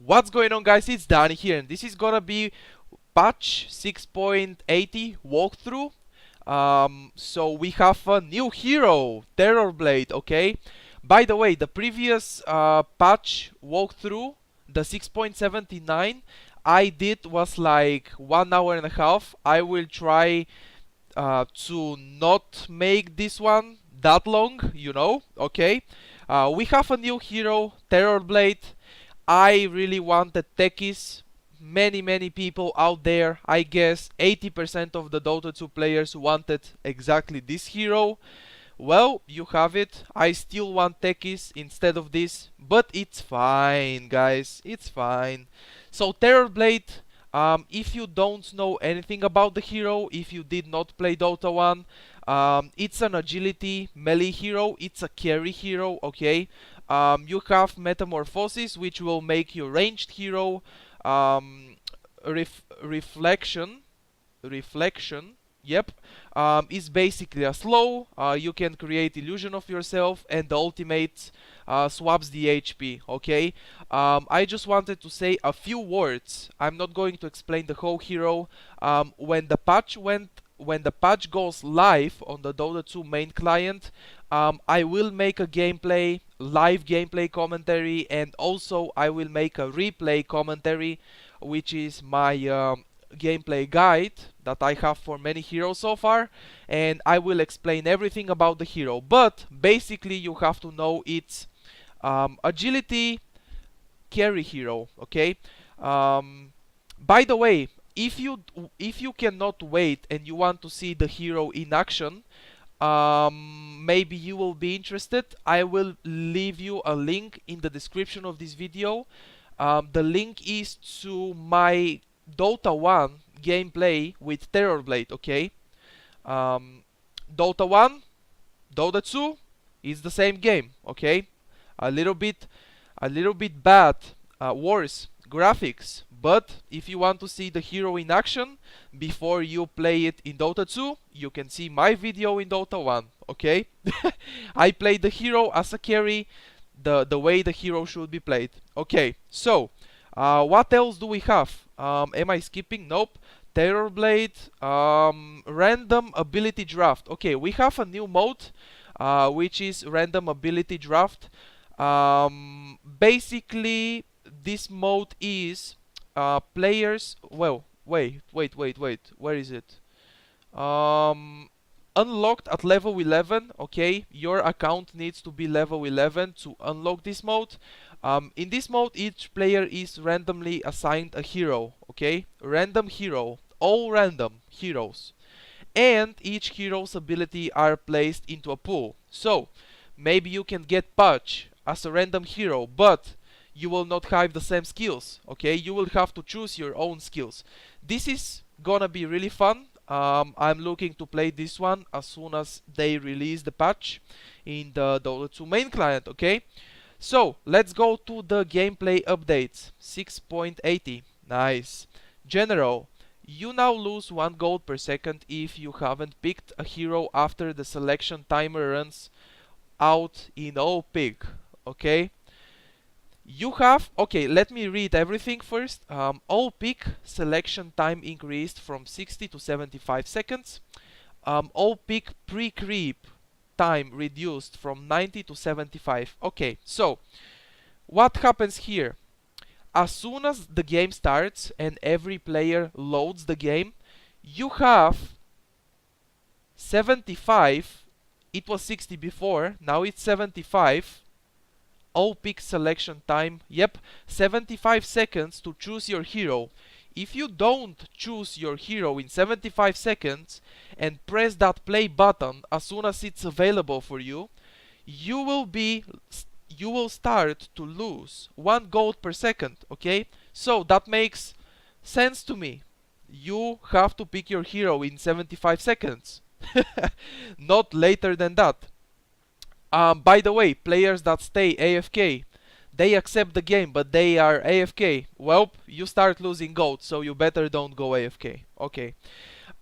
What's going on, guys? It's Danny here, and this is gonna be patch 6.80 walkthrough. So we have a new hero, Terrorblade, okay? By the way, the previous patch walkthrough, the 6.79, I did was like 1 hour and a half. I will try to not make this one that long, okay? We have a new hero, Terrorblade. I really wanted techies. Many people out there, I guess 80% of the Dota 2 players wanted exactly this hero. Well, you have it. I still want techies instead of this, but it's fine, guys. It's fine. So Terrorblade, if you don't know anything about the hero, if you did not play Dota 1, it's an agility melee hero. It's a carry hero, okay? You have Metamorphosis, which will make you ranged hero. Reflection, yep, is basically a slow. You can create illusion of yourself, and the ultimate swaps the HP, okay? I just wanted to say a few words. I'm not going to explain the whole hero. When the patch goes live on the Dota 2 main client, I will make a live gameplay commentary, and also I will make a replay commentary, which is my gameplay guide that I have for many heroes so far, and I will explain everything about the hero. But basically you have to know it's agility carry hero, okay? By the way, if you cannot wait and you want to see the hero in action, maybe you will be interested. I will leave you a link in the description of this video. The link is to my Dota 1 gameplay with Terrorblade, okay? Dota 1, Dota 2 is the same game, okay? A little bit bad, worse graphics, but if you want to see the hero in action before you play it in Dota 2, you can see my video in Dota 1, okay? I played the hero as a carry, the way the hero should be played. Okay, so what else do we have? Am I skipping? Nope. Terrorblade, random ability draft. Okay, we have a new mode, which is random ability draft. Basically, this mode is players. Well, wait. Where is it? Unlocked at level 11. Okay, your account needs to be level 11 to unlock this mode. In this mode, each player is randomly assigned a hero. Okay, random hero, all random heroes, and each hero's ability are placed into a pool. So maybe you can get Patch as a random hero, but you will not have the same skills. Okay, you will have to choose your own skills. This is gonna be really fun. I'm looking to play this one as soon as they release the patch in the Dota 2 main client, okay? So, let's go to the gameplay updates. 6.80, nice. General, you now lose 1 gold per second if you haven't picked a hero after the selection timer runs out in all pick, okay? You have, okay, let me read everything first. All pick selection time increased from 60 to 75 seconds. All pick pre-creep time reduced from 90 to 75. Okay, so what happens here? As soon as the game starts and every player loads the game, you have 75. It was 60 before, now it's 75. All pick selection time, yep, 75 seconds to choose your hero. If you don't choose your hero in 75 seconds and press that play button as soon as it's available for you, you will start to lose 1 gold per second, okay? So that makes sense to me. You have to pick your hero in 75 seconds, not later than that. By the way, players that stay AFK, they accept the game, but they are AFK. Well, you start losing gold, so you better don't go AFK. Okay.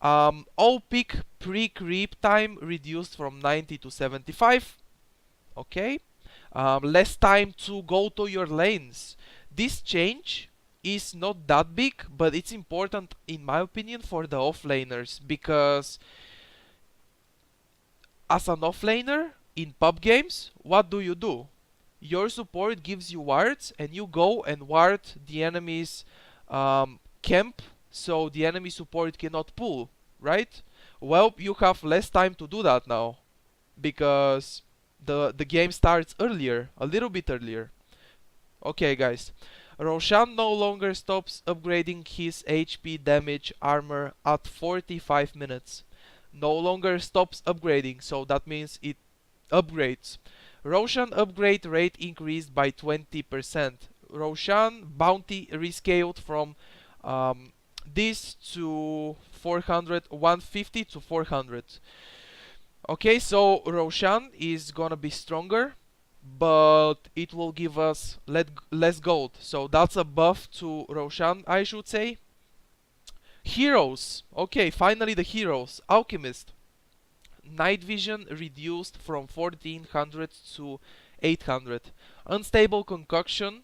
All pick pre-creep time reduced from 90 to 75. Okay. Less time to go to your lanes. This change is not that big, but it's important in my opinion for the offlaners, because as an offlaner in pub games, what do? Your support gives you wards, and you go and ward the enemy's camp, so the enemy support cannot pull, right? Well, you have less time to do that now, because the game starts earlier, a little bit earlier. Okay, guys. Roshan no longer stops upgrading his HP, damage, armor at 45 minutes. No longer stops upgrading, so that means it upgrades. Roshan upgrade rate increased by 20%. Roshan bounty rescaled from this to 400, 150 to 400. Okay, so Roshan is gonna be stronger, but it will give us less gold. So that's a buff to Roshan, I should say. Heroes. Okay, finally the heroes. Alchemist. Night vision reduced from 1400 to 800. Unstable concoction.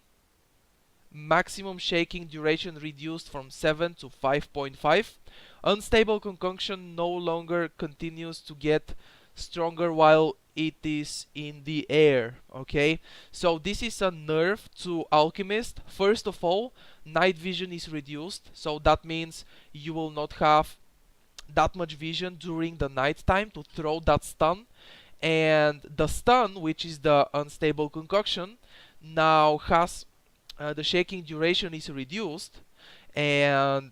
Maximum shaking duration reduced from 7 to 5.5. Unstable concoction no longer continues to get stronger while it is in the air. Okay, so this is a nerf to Alchemist. First of all, night vision is reduced, so that means you will not have that much vision during the night time to throw that stun. And the stun, which is the unstable concoction, now has the shaking duration is reduced, and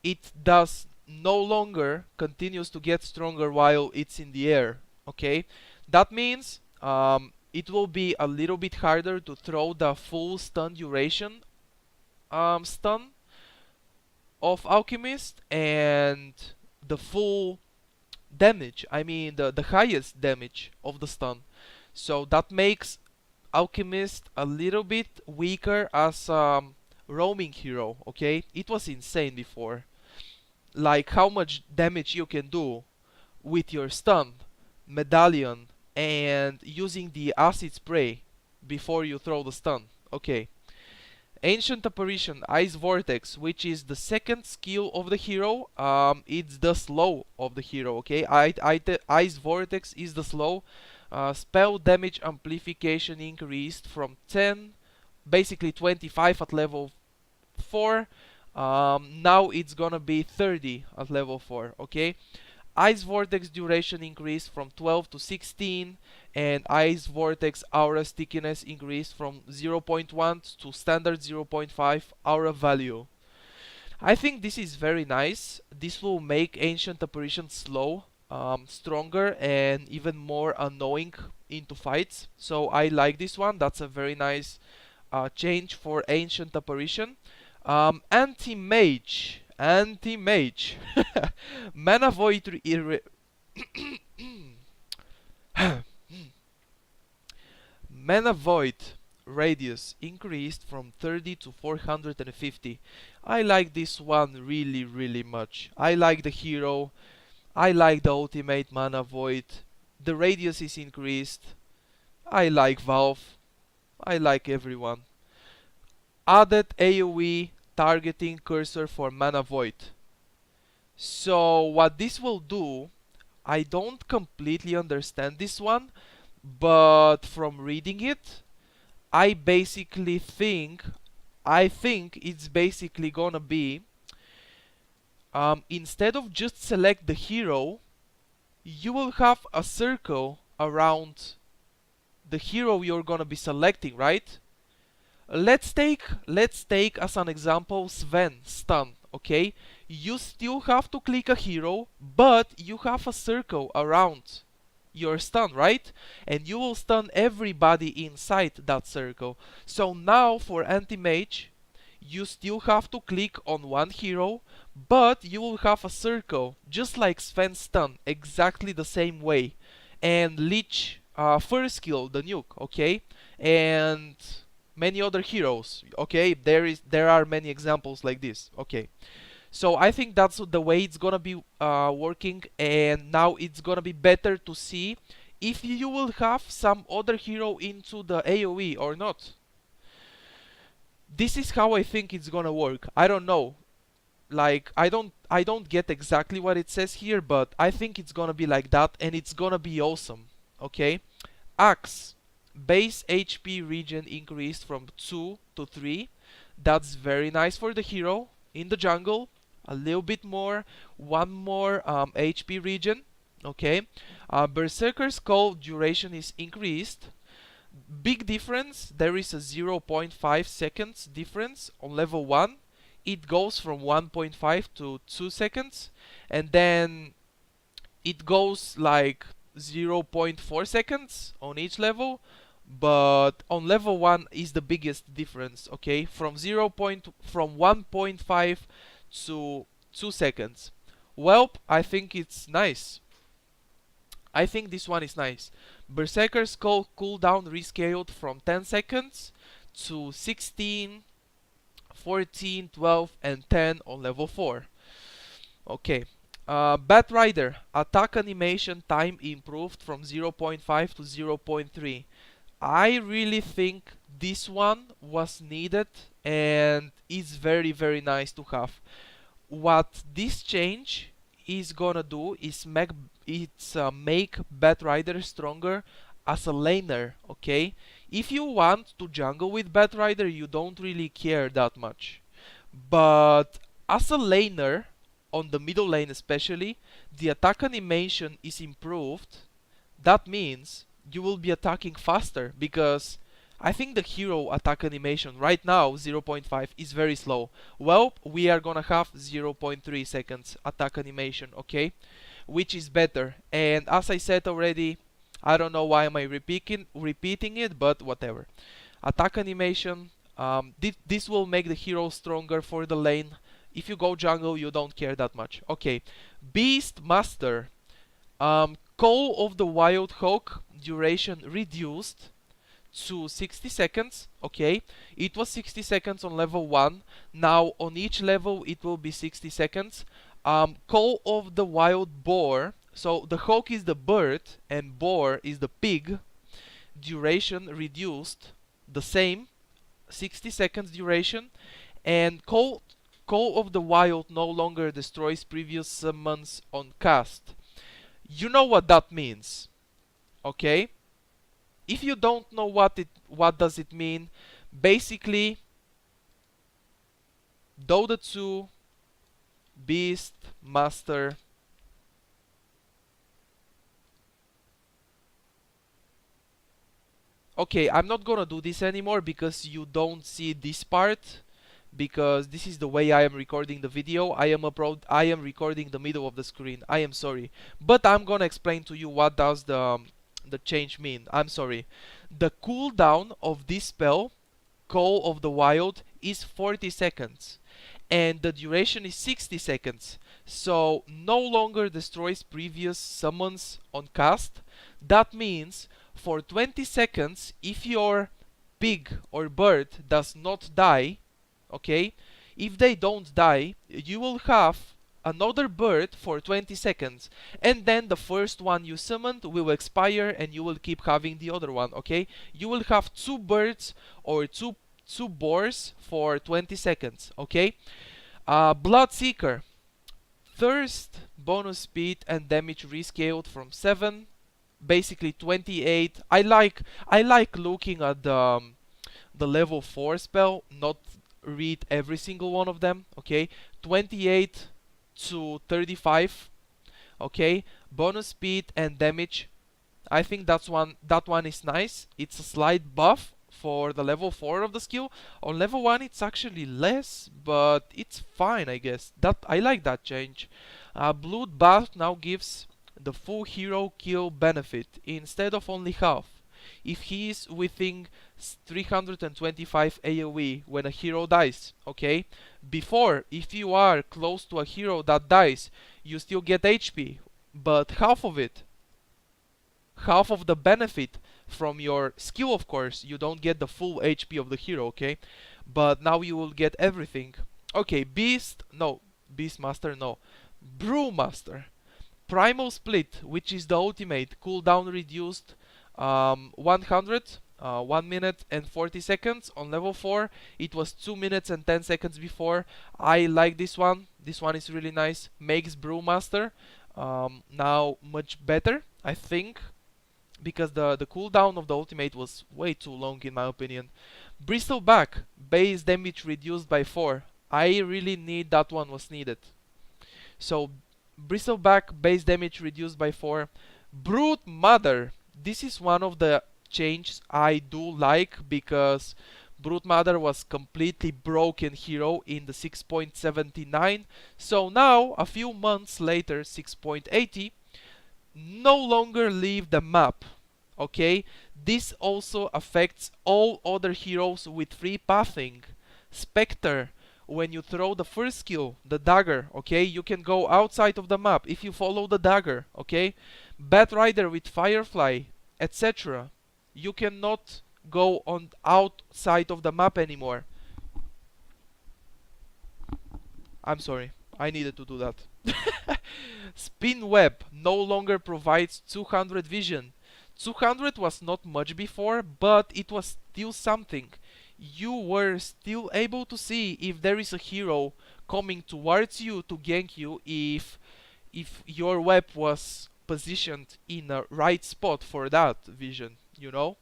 it does no longer continues to get stronger while it's in the air. Okay, that means it will be a little bit harder to throw the full stun duration stun of Alchemist, and the full damage, I mean the highest damage of the stun. So that makes Alchemist a little bit weaker as roaming hero. Okay, it was insane before, like how much damage you can do with your stun, medallion, and using the acid spray before you throw the stun. Okay, Ancient Apparition, Ice Vortex, which is the second skill of the hero. It's the slow of the hero. Okay, Ice Vortex is the slow. Spell damage amplification increased from 10, basically 25 at level 4. Now it's gonna be 30 at level 4. Okay, Ice Vortex duration increased from 12 to 16, and Ice Vortex aura stickiness increased from 0.1 to standard 0.5 aura value. I think this is very nice. This will make Ancient Apparition slow, stronger, and even more annoying into fights. So I like this one. That's a very nice change for Ancient Apparition. Anti-Mage. Anti-Mage. Mana Void Mana Void radius increased from 30 to 450. I like this one really much. I like the hero. I like the ultimate Mana Void. The radius is increased. I like Valve. I like everyone. Added AoE targeting cursor for Mana Void. So what this will do, I don't completely understand this one, but from reading it, I think it's basically gonna be, instead of just select the hero, you will have a circle around the hero you're gonna be selecting, right? Let's take as an example Sven stun. Okay, you still have to click a hero, but you have a circle around your stun, right? And you will stun everybody inside that circle. So now for anti-mage, you still have to click on one hero, but you will have a circle, just like Sven stun, exactly the same way. And Lich first skill, the nuke, okay? And many other heroes, okay? There are many examples like this, okay? So I think that's the way it's gonna be working, and now it's gonna be better to see if you will have some other hero into the AoE or not. This is how I think it's gonna work. I don't know. Like I don't get exactly what it says here, but I think it's gonna be like that, and it's gonna be awesome. Okay. Axe. Base HP regen increased from 2 to 3. That's very nice for the hero in the jungle. A little bit more, one more HP regen. Okay. Berserker's Call duration is increased. Big difference, there is a 0.5 seconds difference on level 1. It goes from 1.5 to 2 seconds, and then it goes like 0.4 seconds on each level, but on level 1 is the biggest difference. Okay, from 1.5 to 2 seconds. Well, I think it's nice. I think this one is nice. Berserker's Call cooldown rescaled from 10 seconds to 16, 14, 12, and 10 on level 4. Okay. Bat Rider attack animation time improved from 0.5 to 0.3. I really think this one was needed and is very very nice to have. What this change is gonna do is make Bat Rider stronger as a laner. Okay, if you want to jungle with Bat Rider, you don't really care that much, but as a laner, on the middle lane especially, the attack animation is improved. That means you will be attacking faster, because I think the hero attack animation right now, 0.5, is very slow. Well, we are gonna have 0.3 seconds attack animation, okay? Which is better. And as I said already, I don't know why am I repeating it, but whatever. Attack animation, this will make the hero stronger for the lane. If you go jungle, you don't care that much. Okay, Beast Master. Call of the Wild Hawk duration reduced to 60 seconds. Okay, it was 60 seconds on level 1. Now on each level it will be 60 seconds. Call of the Wild Boar. So the hawk is the bird and boar is the pig. Duration reduced the same, 60 seconds duration. And Call of the Wild no longer destroys previous summons on cast. You know what that means, okay? If you don't know what does it mean, basically Dota 2 Beast Master Okay, I'm not gonna do this anymore because you don't see this part, because this is the way I am recording the video. I am recording the middle of the screen. I am sorry, but I'm gonna explain to you what does the change mean. I'm sorry. The cooldown of this spell, Call of the Wild, is 40 seconds, and the duration is 60 seconds. So no longer destroys previous summons on cast. That means for 20 seconds, if your pig or bird does not die, okay, if they don't die, you will have another bird for 20 seconds, and then the first one you summoned will expire and you will keep having the other one. Okay, you will have two birds or two boars for 20 seconds. Okay, Bloodseeker. Thirst, bonus speed and damage rescaled from 7, basically 28. I like looking at the level 4 spell, not read every single one of them. Okay, 28 to 35. Okay, bonus speed and damage. I think that one is nice. It's a slight buff for the level 4 of the skill. On level 1 it's actually less, but it's fine, I guess. That I like that change. Bloodbath now gives the full hero kill benefit instead of only half if he is within 325 AoE when a hero dies. Okay, before, if you are close to a hero that dies, you still get HP, but half of it, half of the benefit from your skill. Of course, you don't get the full HP of the hero, okay, but now you will get everything. Okay, Beastmaster, no, Brewmaster. Primal Split, which is the ultimate, cooldown reduced 100. 1 minute and 40 seconds. On level 4 it was 2 minutes and 10 seconds before. I like this one. This one is really nice. Makes Brewmaster now much better, I think, because the cooldown of the ultimate was way too long in my opinion. Bristleback, base damage reduced by 4. I really need that one, was needed. So Bristleback, base damage reduced by 4. Brute Mother, this is one of the changes I do like, because Brute Mother was completely broken hero in the 6.79. So now, a few months later, 6.80, no longer leave the map. Okay, this also affects all other heroes with free pathing. Spectre, when you throw the first skill, the dagger, okay, you can go outside of the map if you follow the dagger, okay. Batrider with Firefly, etc. You cannot go on outside of the map anymore. I'm sorry, I needed to do that. Spin Web no longer provides 200 vision. 200 was not much before, but it was still something. You were still able to see if there is a hero coming towards you to gank you, if your web was positioned in a right spot for that vision, you know?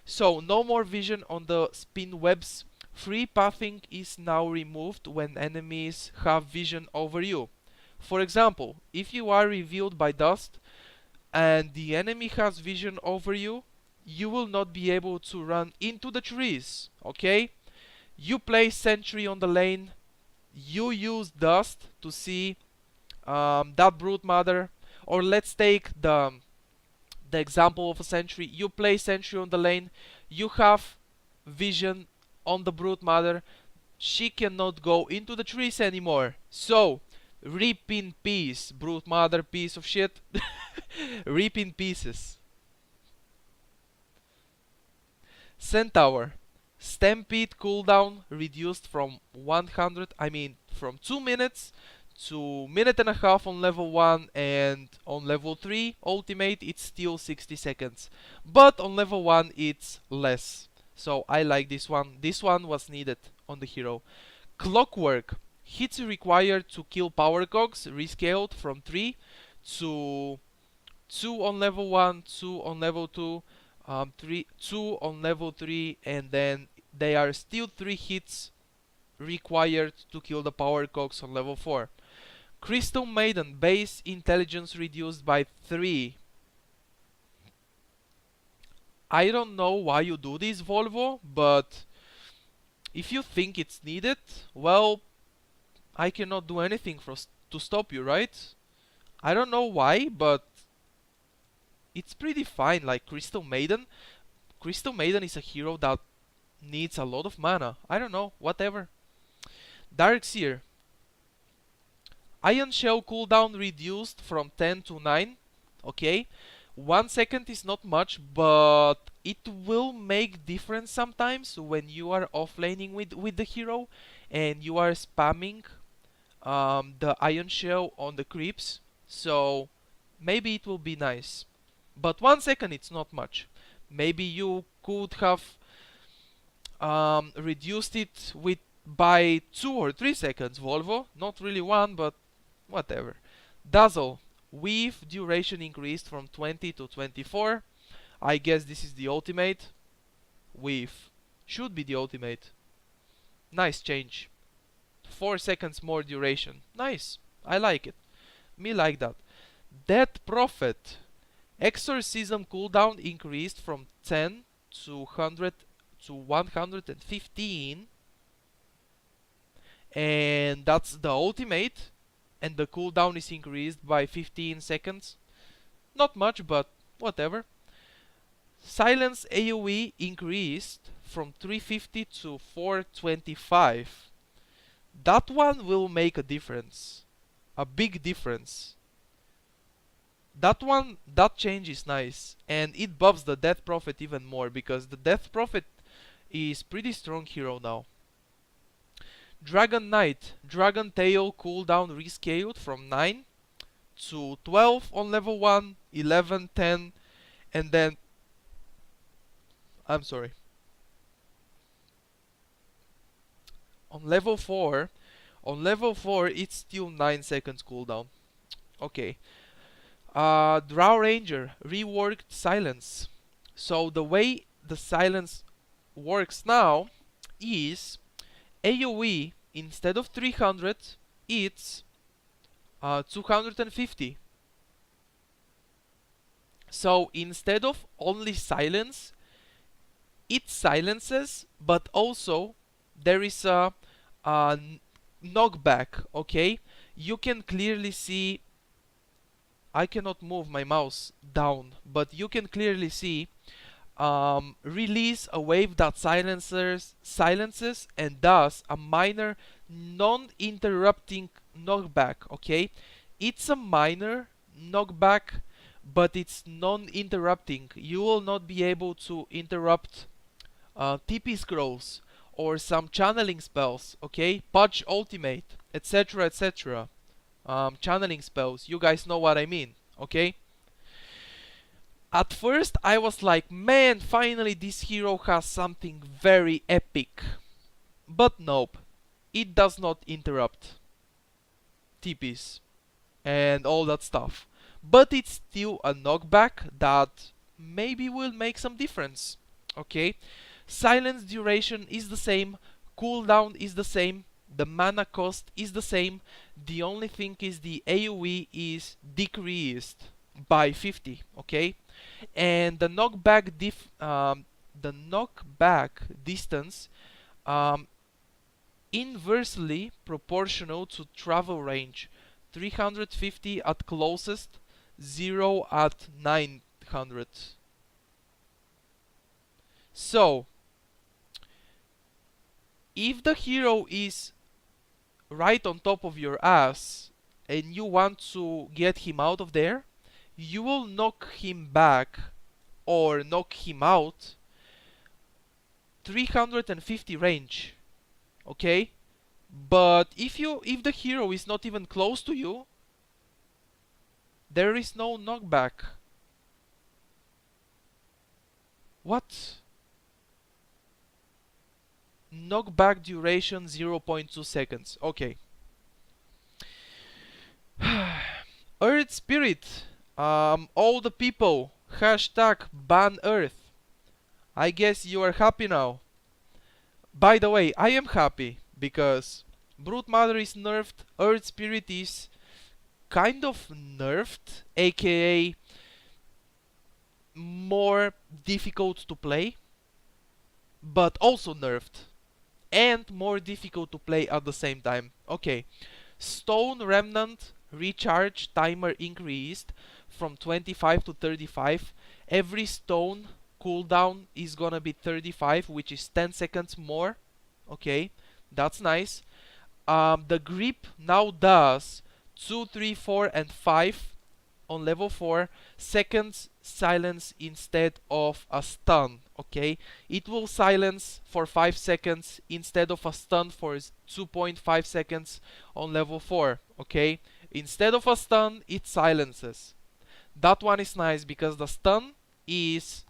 So no more vision on the spin webs. Free pathing is now removed when enemies have vision over you. For example, if you are revealed by dust and the enemy has vision over you, you will not be able to run into the trees, okay? You play sentry on the lane, you use dust to see that Brute Mother, or let's take the example of a sentry. You play sentry on the lane, you have vision on the Brute Mother, she cannot go into the trees anymore. So, rip in peace, Brute Mother, piece of shit. Rip in pieces. Centaur, Stampede cooldown reduced from 2 minutes to minute and a half on level 1, and on level 3 ultimate it's still 60 seconds, but on level 1 it's less. So I like this one. This one was needed on the hero. Clockwork, hits required to kill power cogs rescaled from 3 to 2 on level 1, 2 on level 2, 2 on level 3, and then they are still 3 hits required to kill the power cogs on level 4. Crystal Maiden, base intelligence reduced by 3. I don't know why you do this, Volvo, but if you think it's needed, well, I cannot do anything to stop you, right? I don't know why, but it's pretty fine. Like Crystal Maiden is a hero that needs a lot of mana. I don't know, whatever. Darkseer, Ion Shell cooldown reduced from 10 to 9. Okay, 1 second is not much, but it will make difference sometimes when you are offlaning with the hero and you are spamming the Ion Shell on the creeps. So maybe it will be nice, but 1 second it's not much. Maybe you could have reduced it by 2 or 3 seconds, Volvo. Not really 1, but whatever. Dazzle, weave duration increased from 20 to 24. I guess this is the ultimate. Weave should be the ultimate. Nice change. 4 seconds more duration. Nice. I like it. Me like that. Death Prophet, exorcism cooldown increased from 10 to 100 to 115, and that's the ultimate, and the cooldown is increased by 15 seconds. Not much, but whatever. Silence AoE increased from 350 to 425. That one will make a difference. A big difference. That change is nice, and it buffs the Death Prophet even more, because the Death Prophet is pretty strong hero now. Dragon Knight, Dragon Tail cooldown rescaled from 9 to 12 on level 1, 11, 10, and then I'm sorry. On level 4, it's still 9 seconds cooldown. Okay. Draw Ranger, reworked silence. So the way the silence works now is AoE instead of 300, it's 250. So instead of only silence, it silences, but also there is a knockback. Okay, you can clearly see. I cannot move my mouse down, but you can clearly see release a wave that silences and does a minor non-interrupting knockback. Okay, it's a minor knockback, but it's non-interrupting. You will not be able to interrupt TP scrolls or some channeling spells. Okay, Pudge ultimate, etc., etc. Channeling spells. You guys know what I mean. Okay. At first I was like, man, finally this hero has something very epic. But nope, it does not interrupt TPs and all that stuff. But it's still a knockback that maybe will make some difference. Okay, silence duration is the same, cooldown is the same, the mana cost is the same. The only thing is the AoE is decreased by 50. Okay, and the knockback distance um, inversely proportional to travel range. 350 at closest, 0 at 900. So if the hero is right on top of your ass and you want to get him out of there, you will knock him back or knock him out 350 range. Okay, but if the hero is not even close to you, there is no knockback. What? Knockback duration 0.2 seconds. Okay. Earth Spirit. All the people. Hashtag ban Earth. I guess you are happy now. By the way, I am happy because Brute Mother is nerfed, Earth Spirit is kind of nerfed, aka more difficult to play, but also nerfed and more difficult to play at the same time. Okay, Stone Remnant recharge timer increased from 25 to 35. Every stone cooldown is gonna be 35, which is 10 seconds more. Okay, that's nice. The grip now does 2, 3, 4, and 5 on level 4 seconds silence instead of a stun. Okay, it will silence for 5 seconds instead of a stun for 2.5 seconds on level 4. Okay, instead of a stun, it silences. That one is nice because the stun is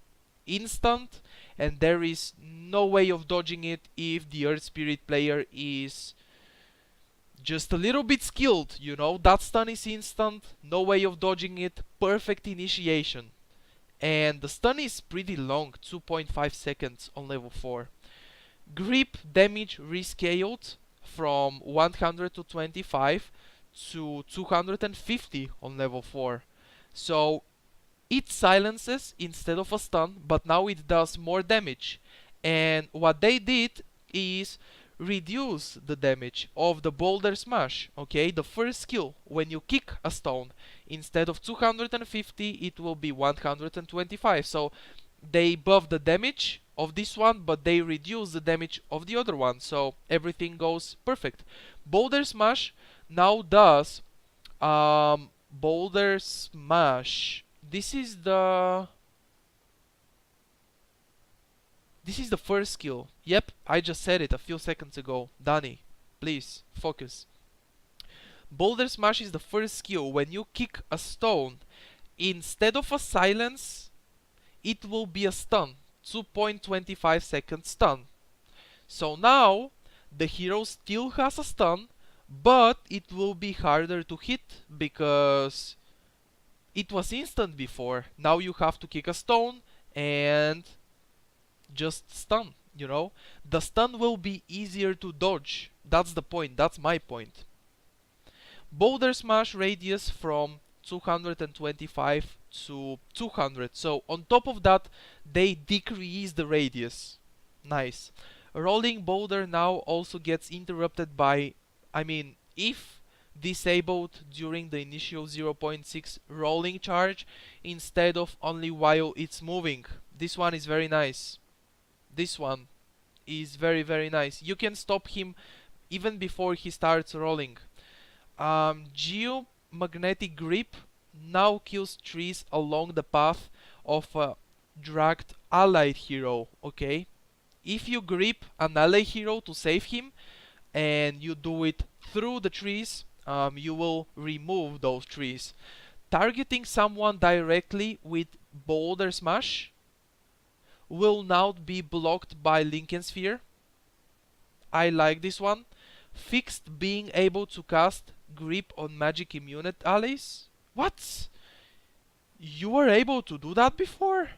instant and there is no way of dodging it if the Earth Spirit player is just a little bit skilled, you know. That stun is instant, no way of dodging it, perfect initiation. And the stun is pretty long, 2.5 seconds on level 4. Grip damage rescaled from 100 to 25 to 250 on level 4. So it silences instead of a stun, but now it does more damage. And what they did is reduce the damage of the boulder smash. Okay, the first skill, when you kick a stone, instead of 250 it will be 125. So they buff the damage of this one, but they reduce the damage of the other one, so everything goes perfect. Boulder smash now does boulder smash. This is the first skill. Yep, I just said it a few seconds ago. Danny, please focus. Boulder smash is the first skill. When you kick a stone, instead of a silence, it will be a stun 2.25 second stun. So now the hero still has a stun, but it will be harder to hit because it was instant before. Now you have to kick a stone and just stun, you know? The stun will be easier to dodge. That's the point, that's my point. Boulder Smash radius from 225 to 200. So on top of that, they decrease the radius. Nice. Rolling Boulder now also gets interrupted by, if disabled during the initial 0.6 rolling charge instead of only while it's moving. This one is very nice. This one is very, very nice. You can stop him even before he starts rolling. Geomagnetic Grip now kills trees along the path of a dragged allied hero, okay? If you grip an ally hero to save him, and you do it through the trees, you will remove those trees. Targeting someone directly with Boulder Smash will now be blocked by Lincoln Sphere. I like this one. Fixed being able to cast grip on magic immune allies? What? You were able to do that before?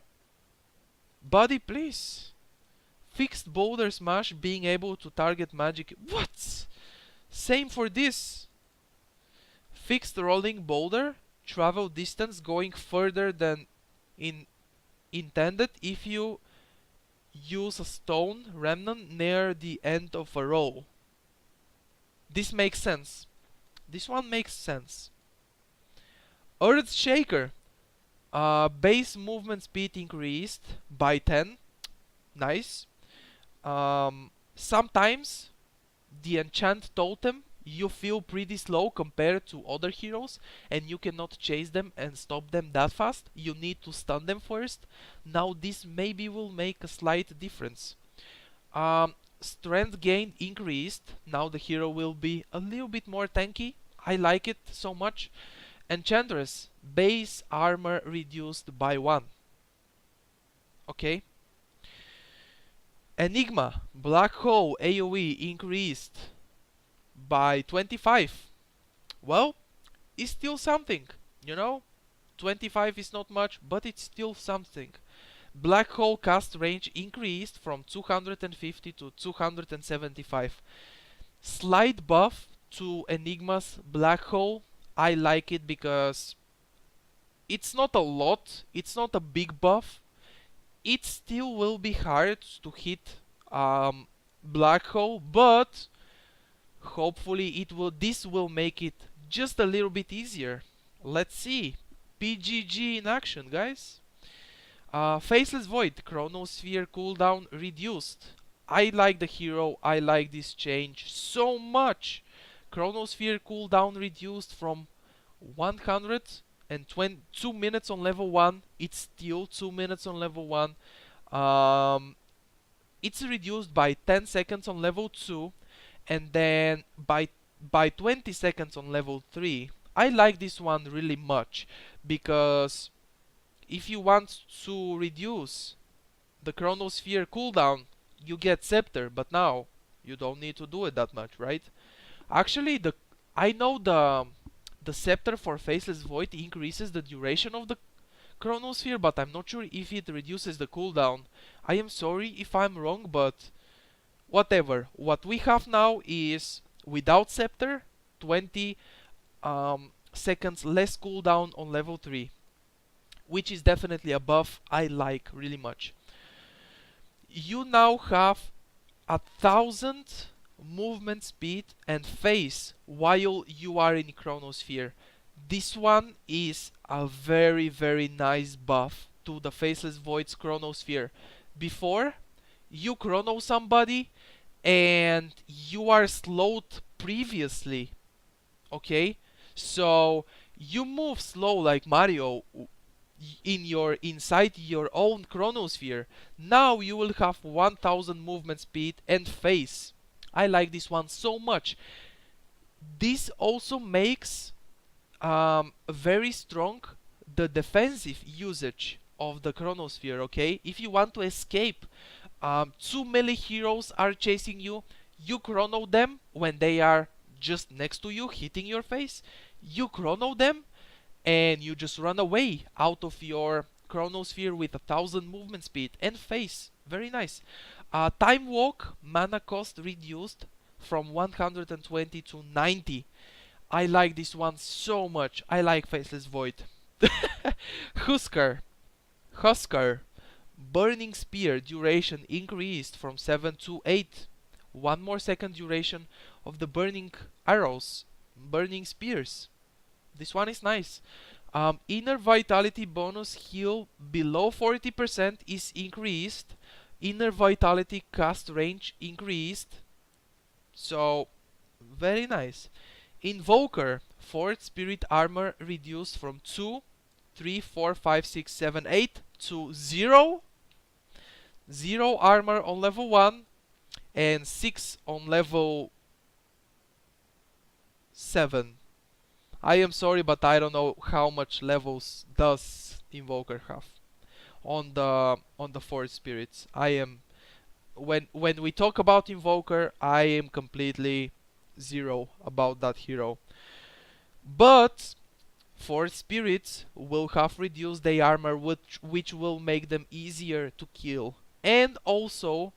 Buddy, please. Fixed Boulder Smash being able to target magic. What? Same for this. Fixed rolling boulder. Travel distance going further than intended if you use a stone remnant near the end of a roll. This makes sense. This one makes sense. Earth Shaker. Base movement speed increased by 10. Nice. Sometimes the enchant totem you feel pretty slow compared to other heroes and you cannot chase them and stop them that fast. You need to stun them first. Now this maybe will make a slight difference. Strength gain increased. Now the hero will be a little bit more tanky. I like it so much. Enchantress, base armor reduced by 1. Okay. Enigma, Black Hole AoE increased by 25. Well, it's still something, you know? 25 is not much, but it's still something. Black Hole cast range increased from 250 to 275. Slight buff to Enigma's Black Hole. I like it because it's not a lot, it's not a big buff. It still will be hard to hit Black Hole, but hopefully this will make it just a little bit easier. Let's see. PGG in action, guys. Faceless Void, Chronosphere cooldown reduced. I like the hero, I like this change so much. Chronosphere cooldown reduced from 122 minutes on level 1. It's still 2 minutes on level 1. It's reduced by 10 seconds on level 2 and then by 20 seconds on level 3. I like this one really much because if you want to reduce the Chronosphere cooldown, you get Scepter, but now you don't need to do it that much, right? Actually, I know the Scepter for Faceless Void increases the duration of the Chronosphere, but I'm not sure if it reduces the cooldown. I am sorry if I'm wrong, but whatever. What we have now is, without Scepter, 20 seconds less cooldown on level 3. Which is definitely a buff I like really much. You now have 1,000 movement speed and phase while you are in Chronosphere. This one is a very, very nice buff to the Faceless Void's Chronosphere. Before, you chrono somebody and you are slowed previously. Okay? So you move slow like Mario inside your own Chronosphere. Now you will have 1000 movement speed and phase. I like this one so much. This also makes very strong the defensive usage. of the chronosphere, okay? If you want to escape, two melee heroes are chasing you. You chrono them when they are just next to you, hitting your face. You chrono them, and you just run away out of your chronosphere with 1,000 movement speed and face. Very nice. Time walk, mana cost reduced from 120 to 90. I like this one so much. I like Faceless Void. Husker. Husker. Burning Spear duration increased from 7 to 8. One more second duration of the burning arrows. Burning spears. This one is nice. Inner Vitality bonus heal below 40% is increased. Inner Vitality cast range increased. So, very nice. Invoker. 4th Spirit Armor reduced from 2, 3, 4, 5, 6, 7, 8 to 0. 0 armor on level 1 and 6 on level 7. I am sorry, but I don't know how much levels does Invoker have on the 4 spirits. I am when we talk about Invoker, I am completely zero about that hero. But 4 spirits will have reduced their armor, which will make them easier to kill, and also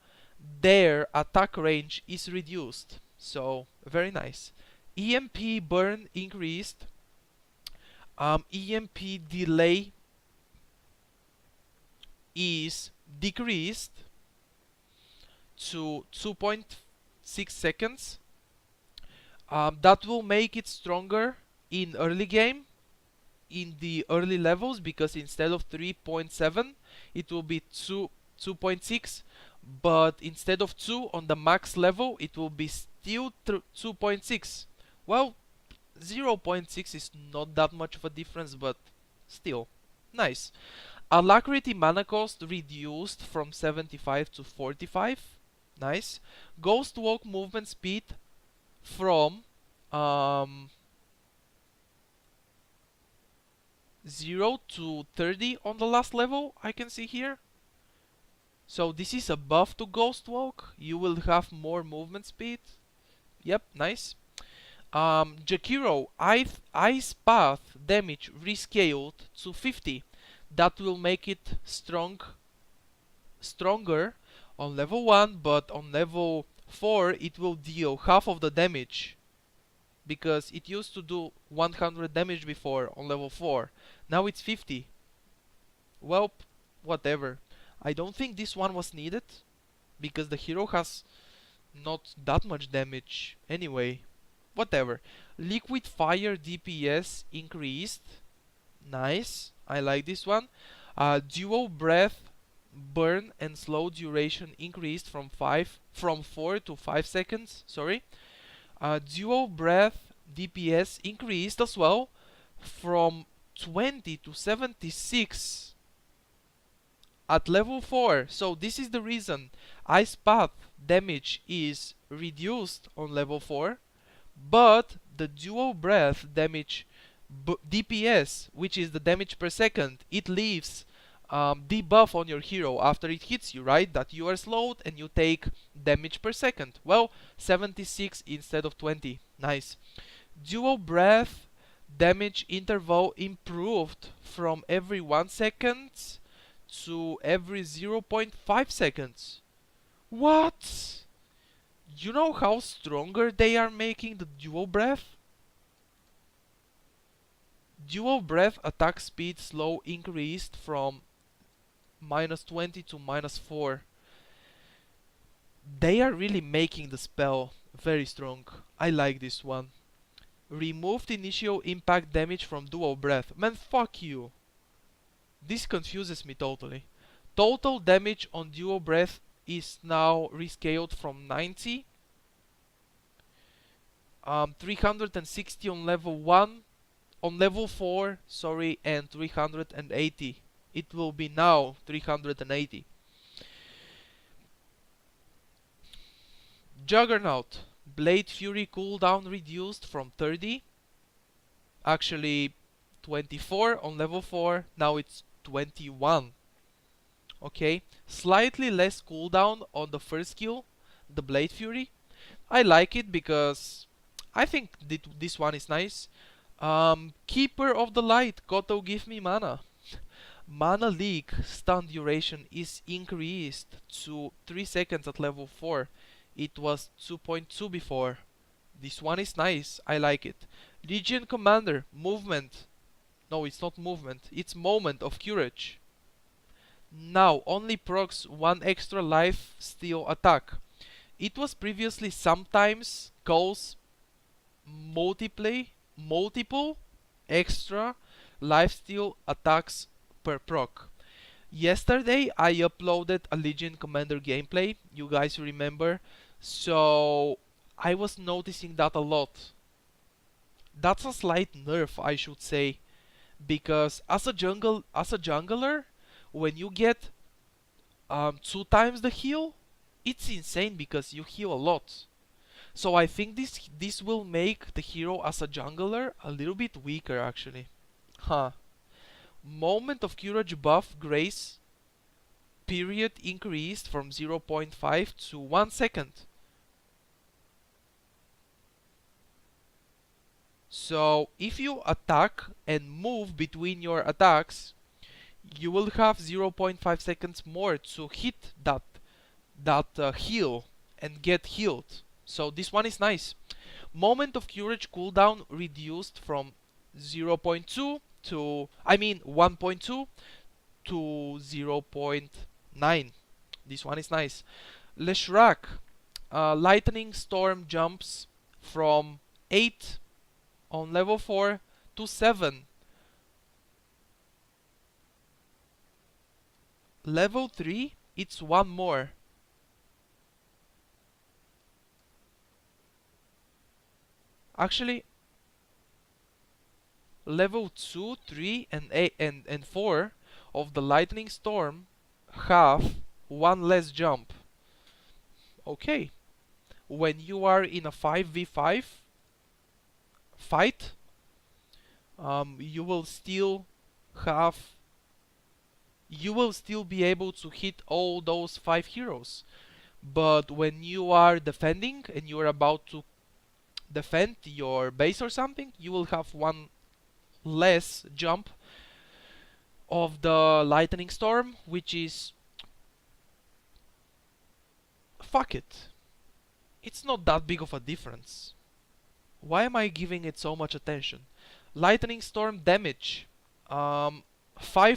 their attack range is reduced. So very nice. EMP burn increased. EMP delay is decreased to 2.6 seconds. That will make it stronger in early game, in the early levels, because instead of 3.7 it will be 2.6, but instead of 2 on the max level it will be still 2.6. Well, 0.6 is not that much of a difference, but still nice. Alacrity mana cost reduced from 75 to 45. Nice. Ghost walk movement speed from 0 to 30 on the last level, I can see here. So this is a buff to Ghost Walk. You will have more movement speed. Yep, nice. Jakiro, Ice Path damage rescaled to 50. That will make it stronger on level 1, but on level 4 it will deal half of the damage, because it used to do 100 damage before on level 4. Now it's 50. Well, whatever. I don't think this one was needed, because the hero has not that much damage anyway. Whatever. Liquid Fire DPS increased. Nice. I like this one. Dual Breath burn and slow duration increased from 4 to 5 seconds. Sorry. Dual Breath DPS increased as well from 20 to 76 at level 4. So this is the reason Ice Path damage is reduced on level 4, but the Dual Breath damage DPS, which is the damage per second, it leaves debuff on your hero after it hits you, right? That you are slowed and you take damage per second. Well, 76 instead of 20. Nice. Dual Breath damage interval improved from every 1 second to every 0.5 seconds. What? You know how stronger they are making the Dual Breath? Dual Breath attack speed slow increased from -20 to -4. They are really making the spell very strong. I like this one. Removed initial impact damage from Dual Breath. Man, fuck you. This confuses me totally. Total damage on Dual Breath is now rescaled from 90. 360 on level 1. On level 4, sorry, and 380. It will be now 380. Juggernaut. Blade Fury cooldown reduced from 30. Actually 24 on level 4. Now it's 21. Okay, slightly less cooldown on the first skill, the Blade Fury. I like it because I think this one is nice. Keeper of the Light, Goto give me mana. Mana Leak stun duration is increased to 3 seconds at level 4. It was 2.2 before. This one is nice, I like it. Legion Commander, movement. No, it's not movement, it's moment of courage. Now only procs 1 extra life steal attack. It was previously sometimes calls multiple extra lifesteal attacks per proc. Yesterday I uploaded a Legion Commander gameplay, you guys remember, so I was noticing that a lot. That's a slight nerf, I should say, because as a jungler, when you get 2 times the heal, it's insane because you heal a lot. So I think this will make the hero as a jungler a little bit weaker actually. Huh. Moment of courage buff grace period increased from 0.5 to 1 second. So if you attack and move between your attacks, you will have 0.5 seconds more to hit that heal and get healed. So this one is nice. Moment of courage cooldown reduced from 0.2 to 1.2 to 0.9. This one is nice. Leshrak, lightning storm jumps from 8 on level 4 to 7. Level 3, it's one more. Actually, level 2, 3, and 8 and 4 of the lightning storm have one less jump. Okay. When you are in a 5v5 fight, you will still be able to hit all those 5 heroes. But when you are defending and you are about to defend your base or something, you will have one less jump of the lightning storm, which is, fuck it, it's not that big of a difference. Why am I giving it so much attention? Lightning storm damage, 5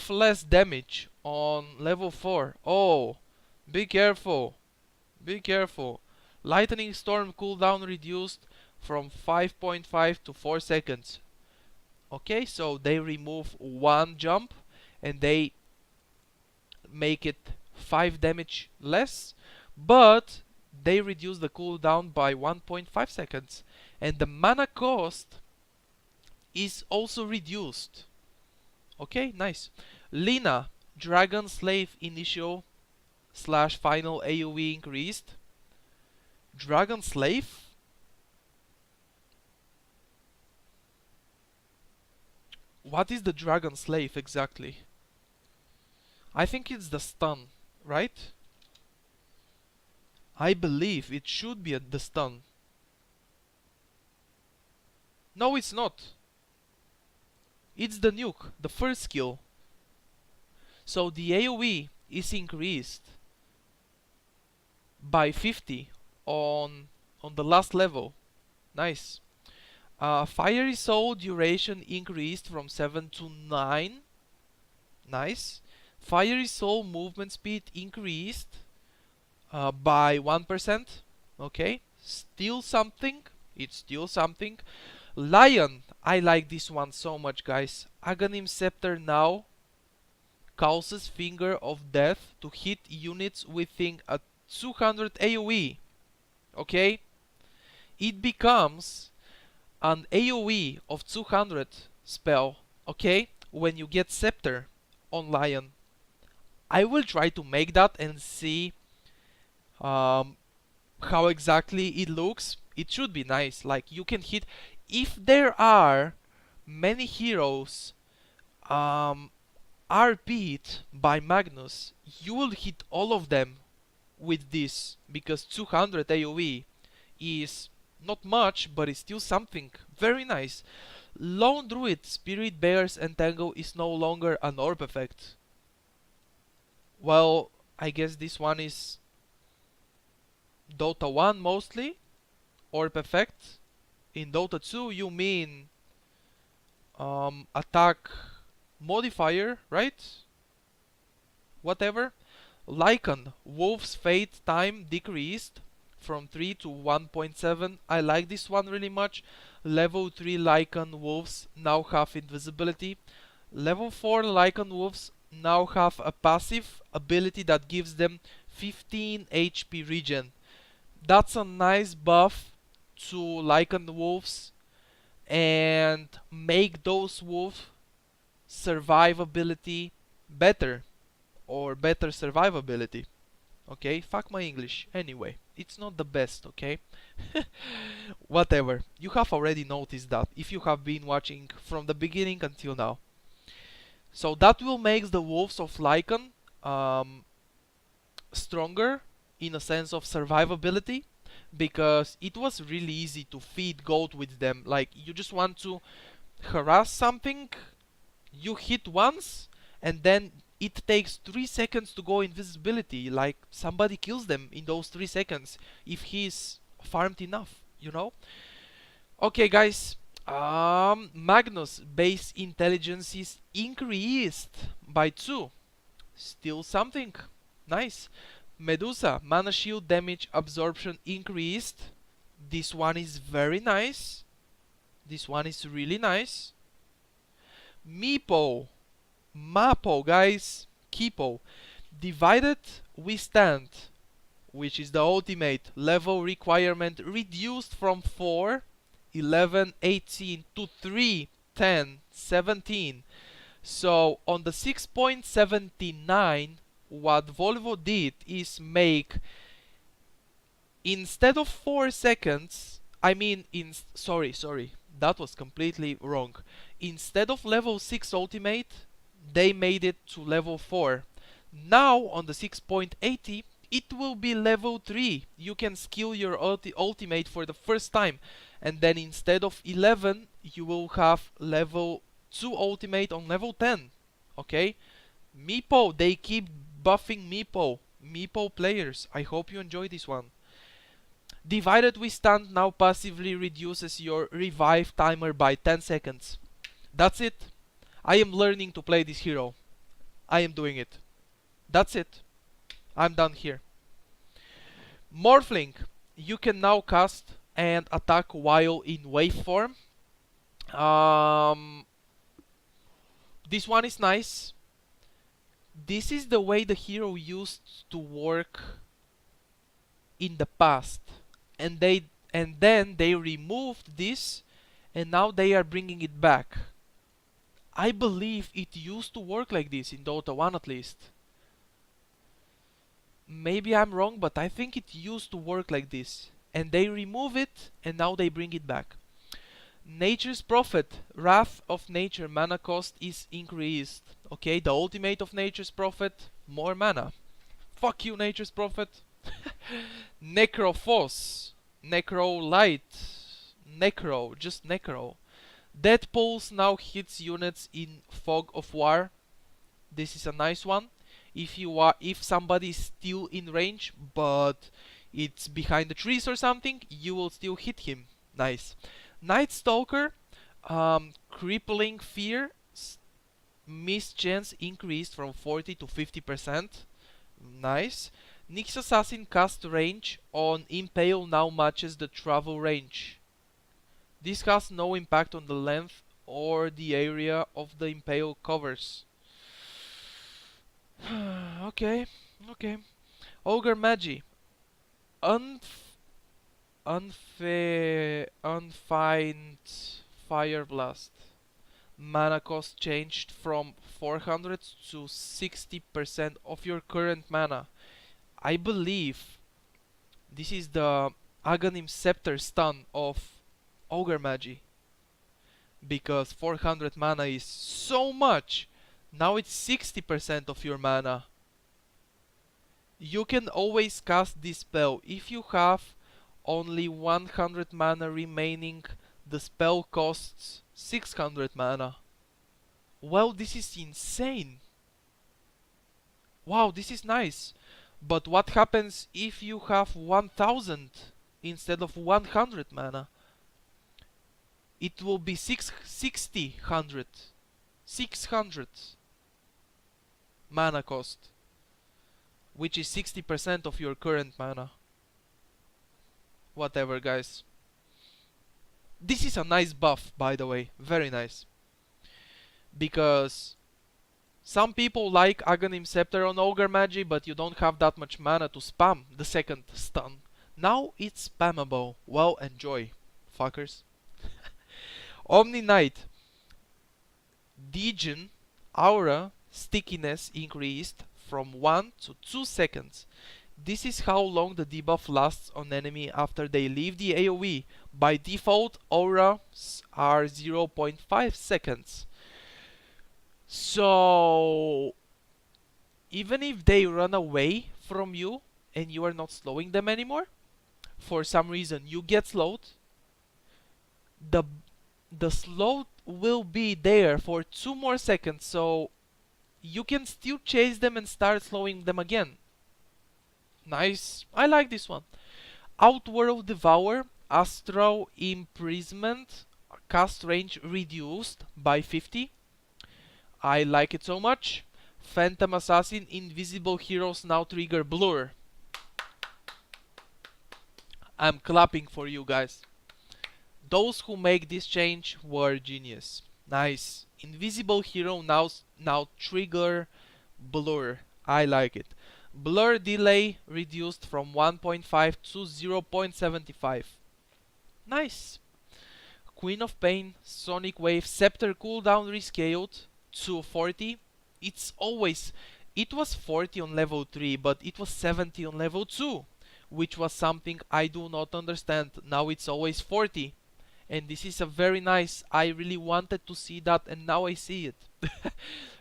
less damage on level 4. Oh, be careful, be careful. Lightning storm cooldown reduced from 5.5 to 4 seconds. Okay, so they remove one jump and they make it 5 damage less, but they reduce the cooldown by 1.5 seconds, and the mana cost is also reduced. Okay, nice. Lina, Dragon Slave initial / final AoE increased. Dragon Slave? What is the Dragon Slave exactly? I think it's the stun, right? I believe it should be the stun. No, it's not. It's the nuke, the first skill. So the AoE is increased by 50 on the last level. Nice. Fiery Soul duration increased from 7 to 9. Nice. Fiery Soul movement speed increased by 1%. Okay, still something. It's still something. Lion, I like this one so much, guys. Aghanim Scepter now causes Finger of Death to hit units within a 200 AoE. Okay, it becomes an AoE of 200 spell. Okay, when you get Scepter on Lion. I will try to make that and see how exactly it looks. It should be nice. Like, you can hit, if there are many heroes RP'd by Magnus, you will hit all of them with this, because 200 AoE is not much, but it's still something very nice. Lone Druid, Spirit, Bears, and Tango is no longer an orb effect. Well, I guess this one is Dota 1 mostly, orb effect. In Dota 2 you mean attack modifier, right? Whatever. Lycan, Wolf's Fate time decreased from 3 to 1.7. I like this one really much. Level 3 Lycan Wolves now have invisibility. Level 4 Lycan Wolves now have a passive ability that gives them 15 HP regen. That's a nice buff to Lycan Wolves and make those wolf survivability better, or better survivability. Okay, fuck my English. Anyway, it's not the best, okay? Whatever. You have already noticed that if you have been watching from the beginning until now. So that will make the wolves of Lycan stronger in a sense of survivability, because it was really easy to feed goat with them. Like, you just want to harass something, you hit once, and then it takes 3 seconds to go invisibility. Like, somebody kills them in those 3 seconds if he's farmed enough, you know? Okay, guys. Magnus base intelligence is increased by 2. Still something. Nice. Medusa, mana shield damage absorption increased. This one is very nice. This one is really nice. Meepo. Mapo, guys. Kipo. Divided we stand, which is the ultimate level requirement, reduced from 4, 11, 18 to 3, 10, 17. So on the 6.79, what Volvo did is make, instead of 4 seconds, sorry, that was completely wrong. Instead of level 6 ultimate, they made it to level 4. Now on the 6.80, it will be level 3. You can skill your ultimate for the first time, and then instead of 11, you will have level 2 ultimate on level 10. Okay? Meepo, they keep buffing Meepo. Meepo players, I hope you enjoy this one. Divided we stand now passively reduces your revive timer by 10 seconds. That's it. I am learning to play this hero. I am doing it. That's it. I'm done here. Morphling. You can now cast and attack while in wave form. This one is nice. This is the way the hero used to work in the past, and then they removed this, and now they are bringing it back. I believe it used to work like this in Dota 1 at least. Maybe I'm wrong, but I think it used to work like this, and they remove it and now they bring it back. Nature's Prophet, Wrath of Nature mana cost is increased. Okay, the ultimate of Nature's Prophet, more mana. Fuck you, Nature's Prophet. Necrophos, Necro Light, Necro, just Necro. Dead Pulse now hits units in Fog of War. This is a nice one. If somebody is still in range, but it's behind the trees or something, you will still hit him. Nice. Night Stalker, Crippling Fear, miss chance increased from 40 to 50%. Nice. Nyx Assassin cast range on Impale now matches the travel range. This has no impact on the length or the area of the Impale covers. Okay. Ogre Magi. Unfined Fire Blast. Mana cost changed from 400 to 60% of your current mana. I believe this is the Aghanim Scepter stun of Ogre Magi, because 400 mana is so much. Now it's 60% of your mana. You can always cast this spell. If you have only 100 mana remaining, the spell costs 600 mana. Well, this is insane. Wow, this is nice. But what happens if you have 1000 instead of 100 mana? It will be 600 mana cost, which is 60% of your current mana. Whatever, guys. This is a nice buff, by the way. Very nice. Because some people like Aghanim Scepter on Ogre Magi, but you don't have that much mana to spam the second stun. Now it's spammable. Well, enjoy, fuckers. Omni Knight. Degen aura stickiness increased from 1 to 2 seconds. This is how long the debuff lasts on enemy after they leave the AoE. By default, auras are 0.5 seconds. So, even if they run away from you and you are not slowing them anymore, for some reason you get slowed, the slow will be there for 2 more seconds, so you can still chase them and start slowing them again. Nice. I like this one. Outworld Devour, Astral Imprisonment, cast range reduced by 50. I like it so much. Phantom Assassin, invisible heroes now trigger blur. I'm clapping for you guys. Those who make this change were genius. Nice. Invisible hero now trigger blur. I like it. Blur delay reduced from 1.5 to 0.75. Nice. Queen of Pain, Sonic Wave, Scepter cooldown rescaled to 40. It was 40 on level 3, but it was 70 on level 2, which was something I do not understand. Now it's always 40. And this is a very nice, I really wanted to see that and now I see it.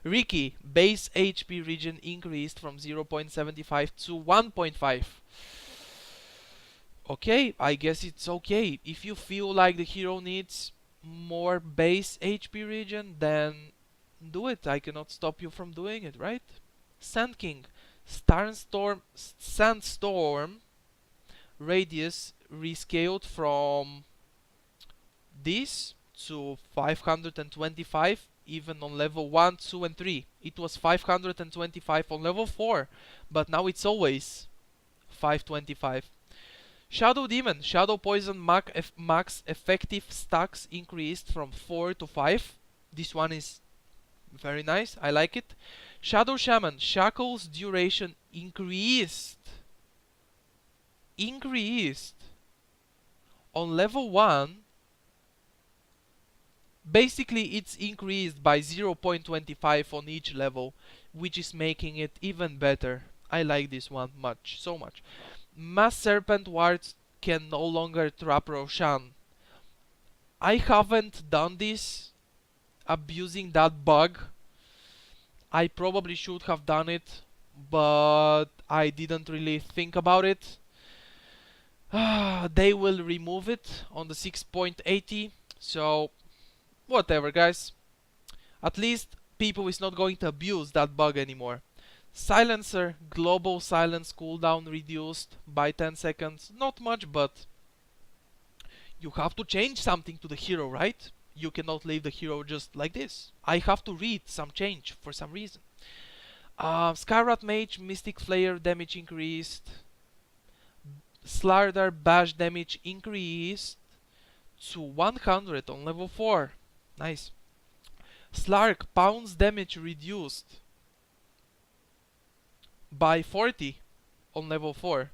Ricky, base HP regen increased from 0.75 to 1.5. Okay, I guess it's okay. If you feel like the hero needs more base HP regen, then do it. I cannot stop you from doing it, right? Sand King, Sandstorm radius rescaled from this to 525 even on level 1, 2 and 3. It was 525 on level 4, but now it's always 525. Shadow Demon, Shadow Poison max effective stacks increased from 4 to 5. This one is very nice, I like it. Shadow Shaman, Shackles duration increased. On level 1, basically it's increased by 0.25 on each level, which is making it even better. I like this one so much. Mass Serpent Wards can no longer trap Roshan. I haven't done this, abusing that bug. I probably should have done it, but I didn't really think about it. They will remove it on the 6.80, so whatever, guys. At least people is not going to abuse that bug anymore. Silencer, global silence cooldown reduced by 10 seconds. Not much, but you have to change something to the hero, right? You cannot leave the hero just like this. I have to read some change for some reason. Skyrat Mage, Mystic Flare damage increased. Slardar bash damage increased to 100 on level 4. Nice. Slark pounds damage reduced by 40 on level 4.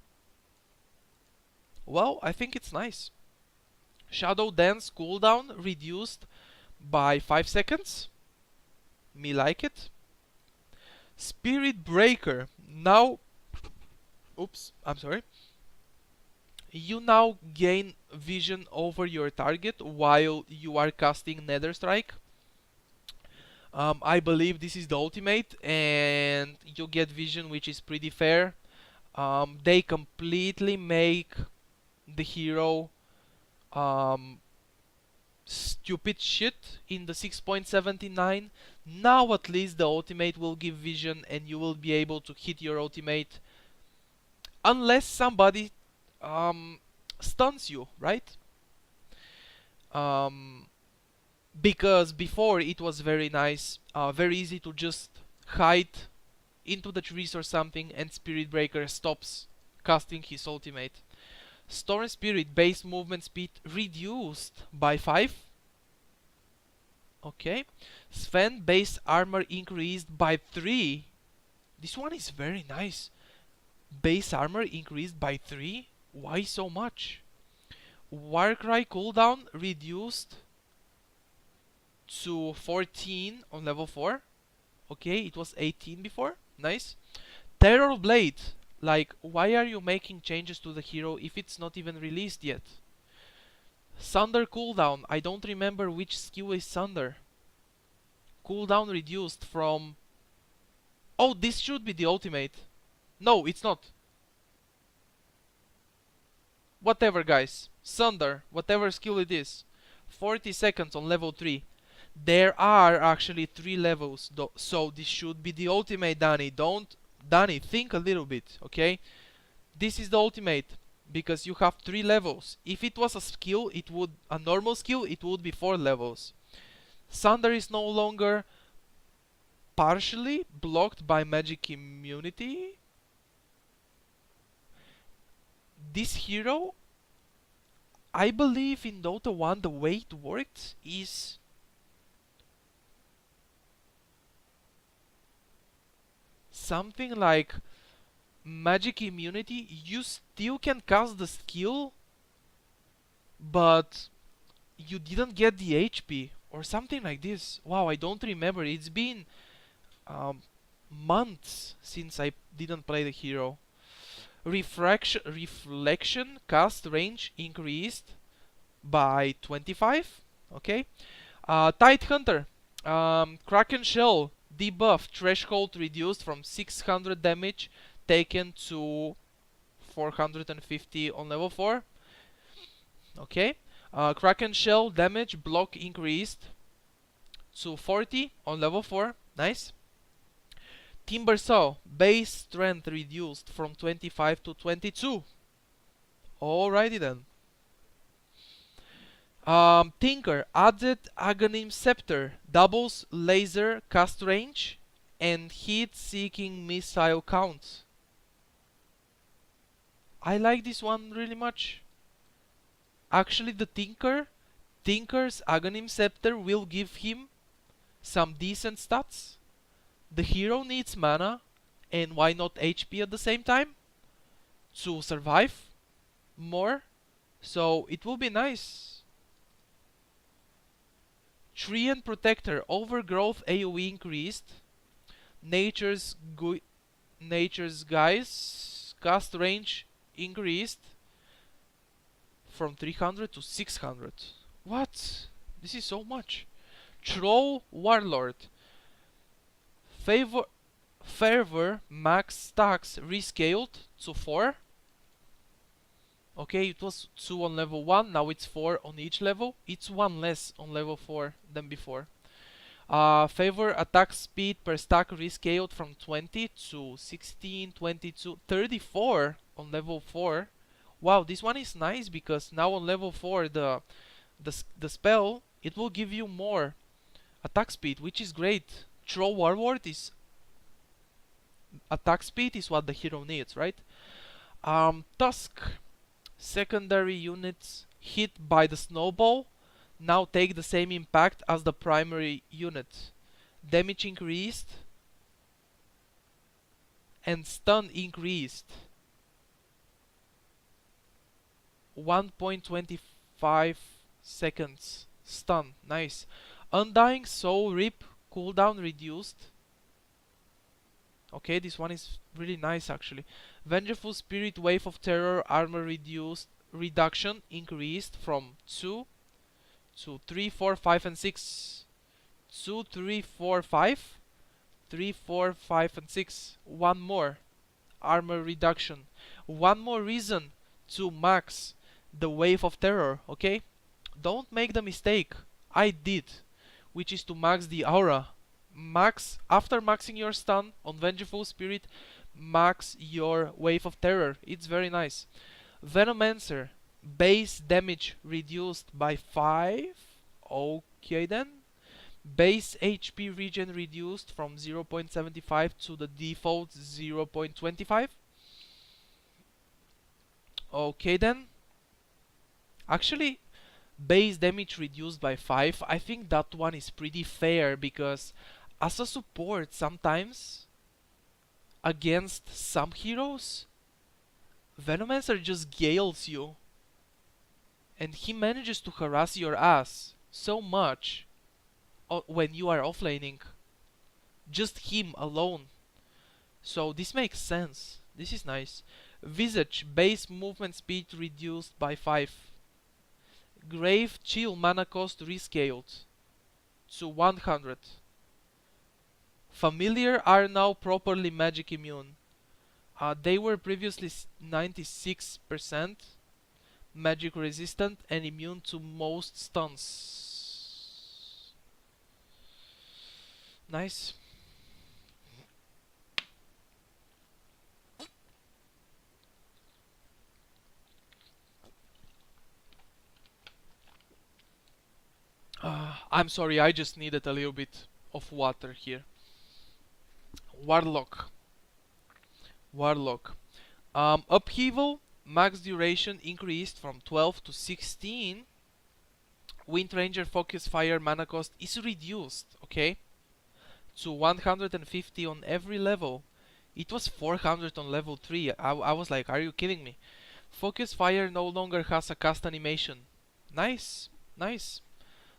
Well, I think it's nice. Shadow Dance cooldown reduced by 5 seconds. Me like it. Spirit Breaker now... Oops, I'm sorry. You now gain vision over your target while you are casting Nether Strike. I believe this is the ultimate, and you get vision, which is pretty fair. They completely make the hero um, stupid shit in the 6.79. Now at least the ultimate will give vision, and you will be able to hit your ultimate unless somebody um, stuns you, right? Um, because before it was very nice, very easy to just hide into the trees or something, and Spirit Breaker stops casting his ultimate. Storm Spirit base movement speed reduced by 5. Okay. Sven base armor increased by 3. This one is very nice. Base armor increased by 3? Why so much? Warcry cooldown reduced to 14 on level 4. Okay, it was 18 before. Nice. Terror Blade. Like, why are you making changes to the hero if it's not even released yet? Thunder cooldown. I don't remember which skill is Thunder. Cooldown reduced from... Oh, this should be the ultimate. No, it's not. Whatever, guys. Thunder, whatever skill it is. 40 seconds on level 3. There are actually 3 levels, so this should be the ultimate, Danny. Danny, think a little bit, okay? This is the ultimate, because you have 3 levels. If it was a skill, a normal skill, it would be 4 levels. Thunder is no longer partially blocked by magic immunity. This hero, I believe in Dota 1, the way it works is something like magic immunity. You still can cast the skill, but you didn't get the HP or something like this. Wow, I don't remember. It's been months since I didn't play the hero. Reflection cast range increased by 25. Okay. Tide Hunter. Kraken Shell debuff threshold reduced from 600 damage taken to 450 on level 4. Okay. Kraken Shell damage block increased to 40 on level 4. Nice. Timber Saw base strength reduced from 25 to 22. Alrighty then. Tinker added Aghanim Scepter, doubles laser cast range and heat-seeking missile count. I like this one really much. Actually, the Tinker's Aghanim Scepter will give him some decent stats. The hero needs mana, and why not HP at the same time? To survive more. So it will be nice. Treant Protector, overgrowth AoE increased. Nature's Guise cast range increased from 300 to 600. What? This is so much. Troll Warlord, Fervor max stacks rescaled to 4. Okay, it was 2 on level 1, now it's 4 on each level. It's 1 less on level 4 than before. Favor attack speed per stack rescaled from 20 to 16, 22, 34 on level 4. Wow, this one is nice because now on level 4 the spell, it will give you more attack speed, which is great. Troll Warlord is attack speed is what the hero needs, right? Tusk. Secondary units hit by the snowball now take the same impact as the primary unit. Damage increased and stun increased. 1.25 seconds stun, nice. Undying Soul Rip cooldown reduced. Okay, this one is really nice actually. Vengeful Spirit Wave of Terror armor reduction increased from 2 to 3, 4, 5 and 6. 2, 3, 4, 5. 3, 4, 5, and 6. One more. Armor reduction. One more reason to max the Wave of Terror, okay? Don't make the mistake I did, which is to max the aura. After maxing your stun on Vengeful Spirit, max your Wave of Terror. It's very nice. Venomancer, base damage reduced by 5. Okay then. Base HP regen reduced from 0.75 to the default 0.25. Okay then. Actually, base damage reduced by 5, I think that one is pretty fair because as a support sometimes against some heroes, Venomancer just gales you and he manages to harass your ass so much when you are offlaning. Just him alone. So this makes sense. This is nice. Visage, base movement speed reduced by 5. Grave Chill mana cost rescaled to 100. Familiar are now properly magic immune. They were previously 96% magic resistant and immune to most stuns. Nice. I'm sorry, I just needed a little bit of water here. Warlock. Upheaval, max duration increased from 12 to 16. Wind Ranger Focus Fire mana cost is reduced, okay, to 150 on every level. It was 400 on level 3. I was like, are you kidding me? Focus Fire no longer has a cast animation. Nice, nice.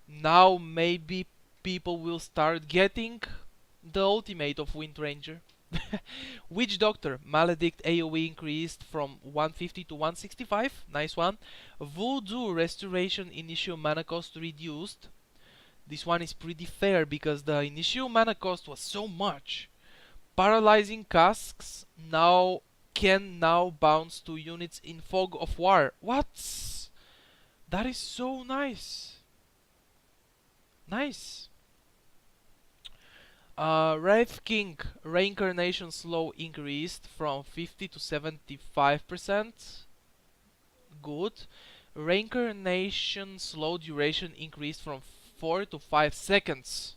Now maybe people will start getting the ultimate of Wind Ranger. Witch Doctor, Maledict AoE increased from 150 to 165. Nice one. Voodoo Restoration initial mana cost reduced. This one is pretty fair because the initial mana cost was so much. Paralyzing Casks can now bounce to units in Fog of War. What? That is so nice. Nice. Wraith King reincarnation slow increased from 50 to 75%. Good. Reincarnation slow duration increased from 4 to 5 seconds.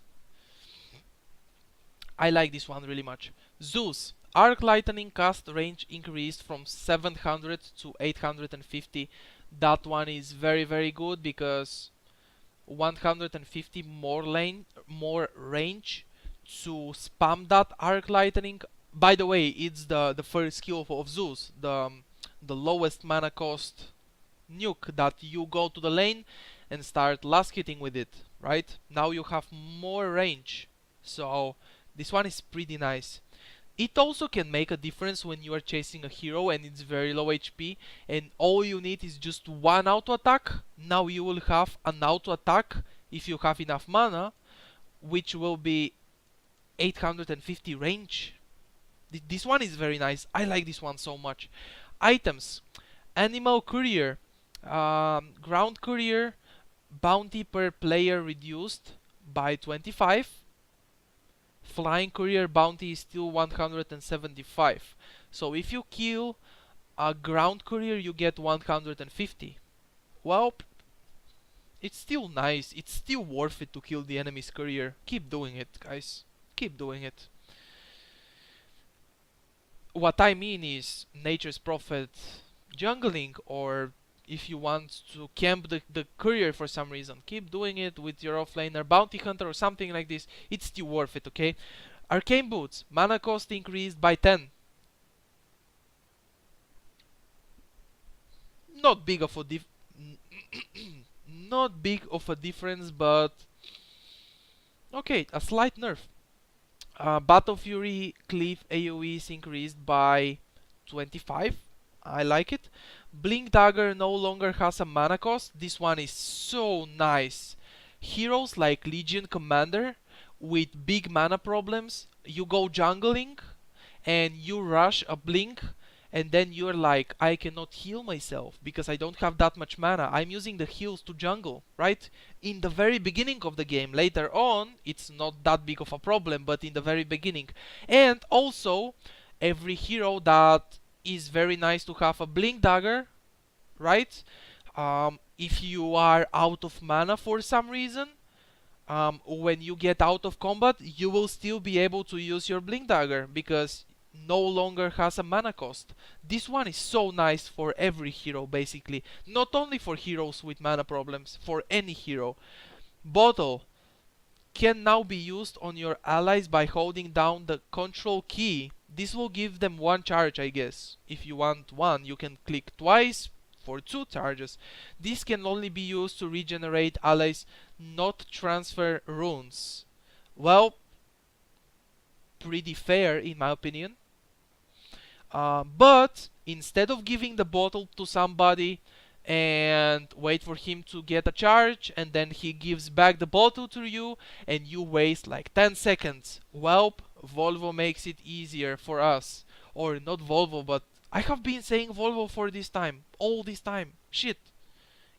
I like this one really much. Zeus, Arc Lightning cast range increased from 700 to 850. That one is very very good because 150 more range to spam that Arc Lightning. By the way, it's the first skill of Zeus, the lowest mana cost nuke that you go to the lane and start last hitting with it, right? Now you have more range, so this one is pretty nice. It also can make a difference when you are chasing a hero and it's very low HP and all you need is just one auto attack. Now you will have an auto attack if you have enough mana, which will be 850 range. This one is very nice. I like this one so much. Items. Animal Courier. Ground Courier. Bounty per player reduced by 25. Flying Courier bounty is still 175. So if you kill a Ground Courier you get 150. Well, it's still nice. It's still worth it to kill the enemy's courier. Keep doing it, guys. Keep doing it. What I mean is Nature's Prophet jungling, or if you want to camp the courier for some reason, keep doing it with your offlaner bounty hunter or something like this. It's still worth it, okay? Arcane Boots, mana cost increased by 10. Not big of a not big of a difference, but okay, a slight nerf. Battle Fury Cleave AoE is increased by 25. I like it. Blink Dagger no longer has a mana cost. This one is so nice. Heroes like Legion Commander with big mana problems, you go jungling and you rush a blink, and then you're like, I cannot heal myself because I don't have that much mana. I'm using the heals to jungle, right? In the very beginning of the game. Later on, it's not that big of a problem, but in the very beginning. And also, every hero that is very nice to have a blink dagger, right? If you are out of mana for some reason, when you get out of combat, you will still be able to use your blink dagger because no longer has a mana cost. This one is so nice for every hero basically, not only for heroes with mana problems, for any hero. Bottle can now be used on your allies by holding down the control key. This will give them one charge, I guess. If you want one, you can click twice for 2 charges. This can only be used to regenerate allies, not transfer runes. Well, pretty fair in my opinion. But instead of giving the bottle to somebody and wait for him to get a charge and then he gives back the bottle to you and you waste like 10 seconds, well, Volvo makes it easier for us. Or not Volvo, but I have been saying Volvo for this time, all this time. Shit.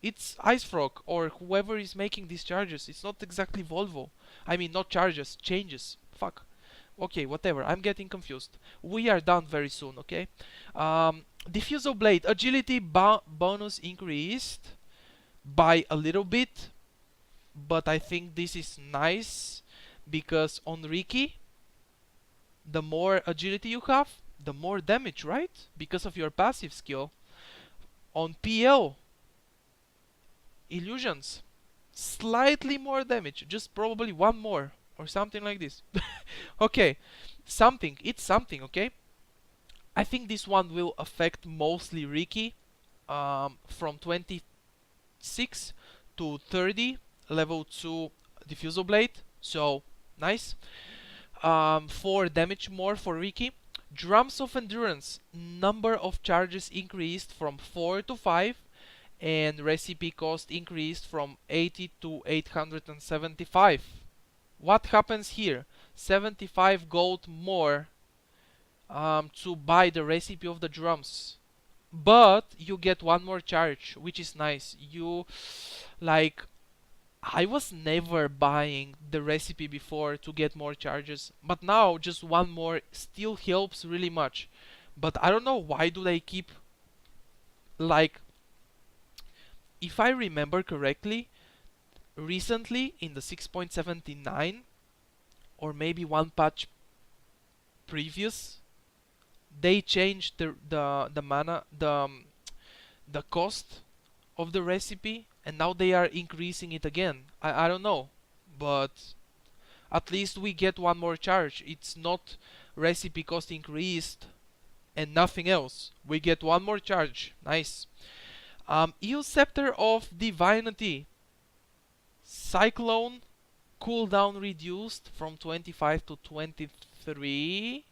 It's IceFrog or whoever is making these charges. It's not exactly Volvo. I mean, not charges, changes. Fuck. Okay, whatever. I'm getting confused. We are done very soon, okay? Diffusal Blade. Agility bonus increased by a little bit. But I think this is nice. Because on Riki, the more agility you have, the more damage, right? Because of your passive skill. On PL, illusions, slightly more damage, just probably one more or something like this. Okay, something, it's something, okay? I think this one will affect mostly Riki, from 26 to 30 level 2 Diffusal Blade, so nice. 4 damage more for Riki. Drums of Endurance, number of charges increased from 4 to 5, and recipe cost increased from 80 to 875. What happens here? 75 gold more to buy the recipe of the drums. But you get one more charge, which is nice. You, like, I was never buying the recipe before to get more charges, but now just one more still helps really much. But I don't know why do they keep, like, if I remember correctly, recently in the 6.79 or maybe one patch previous, they changed the mana, the cost of the recipe, and now they are increasing it again. I don't know, but at least we get one more charge. It's not recipe cost increased and nothing else. We get one more charge. Nice. Eel Scepter of Divinity. Cyclone. Cooldown reduced from 25 to 23.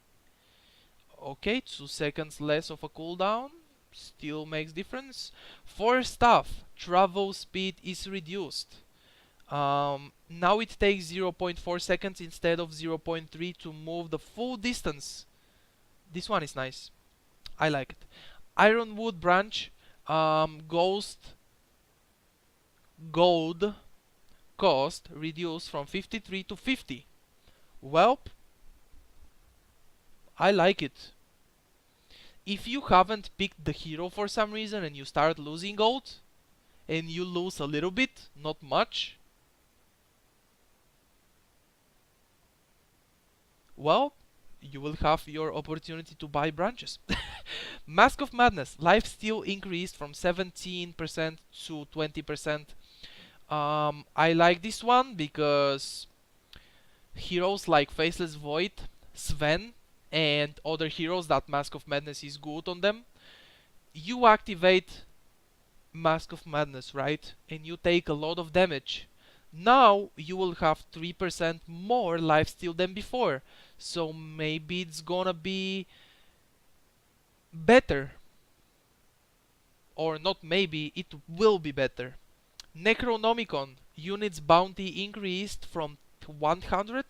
Okay, 2 seconds less of a cooldown. Still makes difference. For Staff, travel speed is reduced. Now it takes 0.4 seconds instead of 0.3 to move the full distance. This one is nice. I like it. Ironwood Branch, Ghost Gold cost reduced from 53 to 50. Well, I like it. If you haven't picked the hero for some reason and you start losing gold, and you lose a little bit, not much, well, you will have your opportunity to buy branches. Mask of Madness, lifesteal increased from 17% to 20%. I like this one because heroes like Faceless Void, Sven, and other heroes that Mask of Madness is good on them, you activate Mask of Madness, right? And you take a lot of damage. Now you will have 3% more lifesteal than before. So maybe it's gonna be better. Or not maybe, it will be better. Necronomicon, units bounty increased from like 100.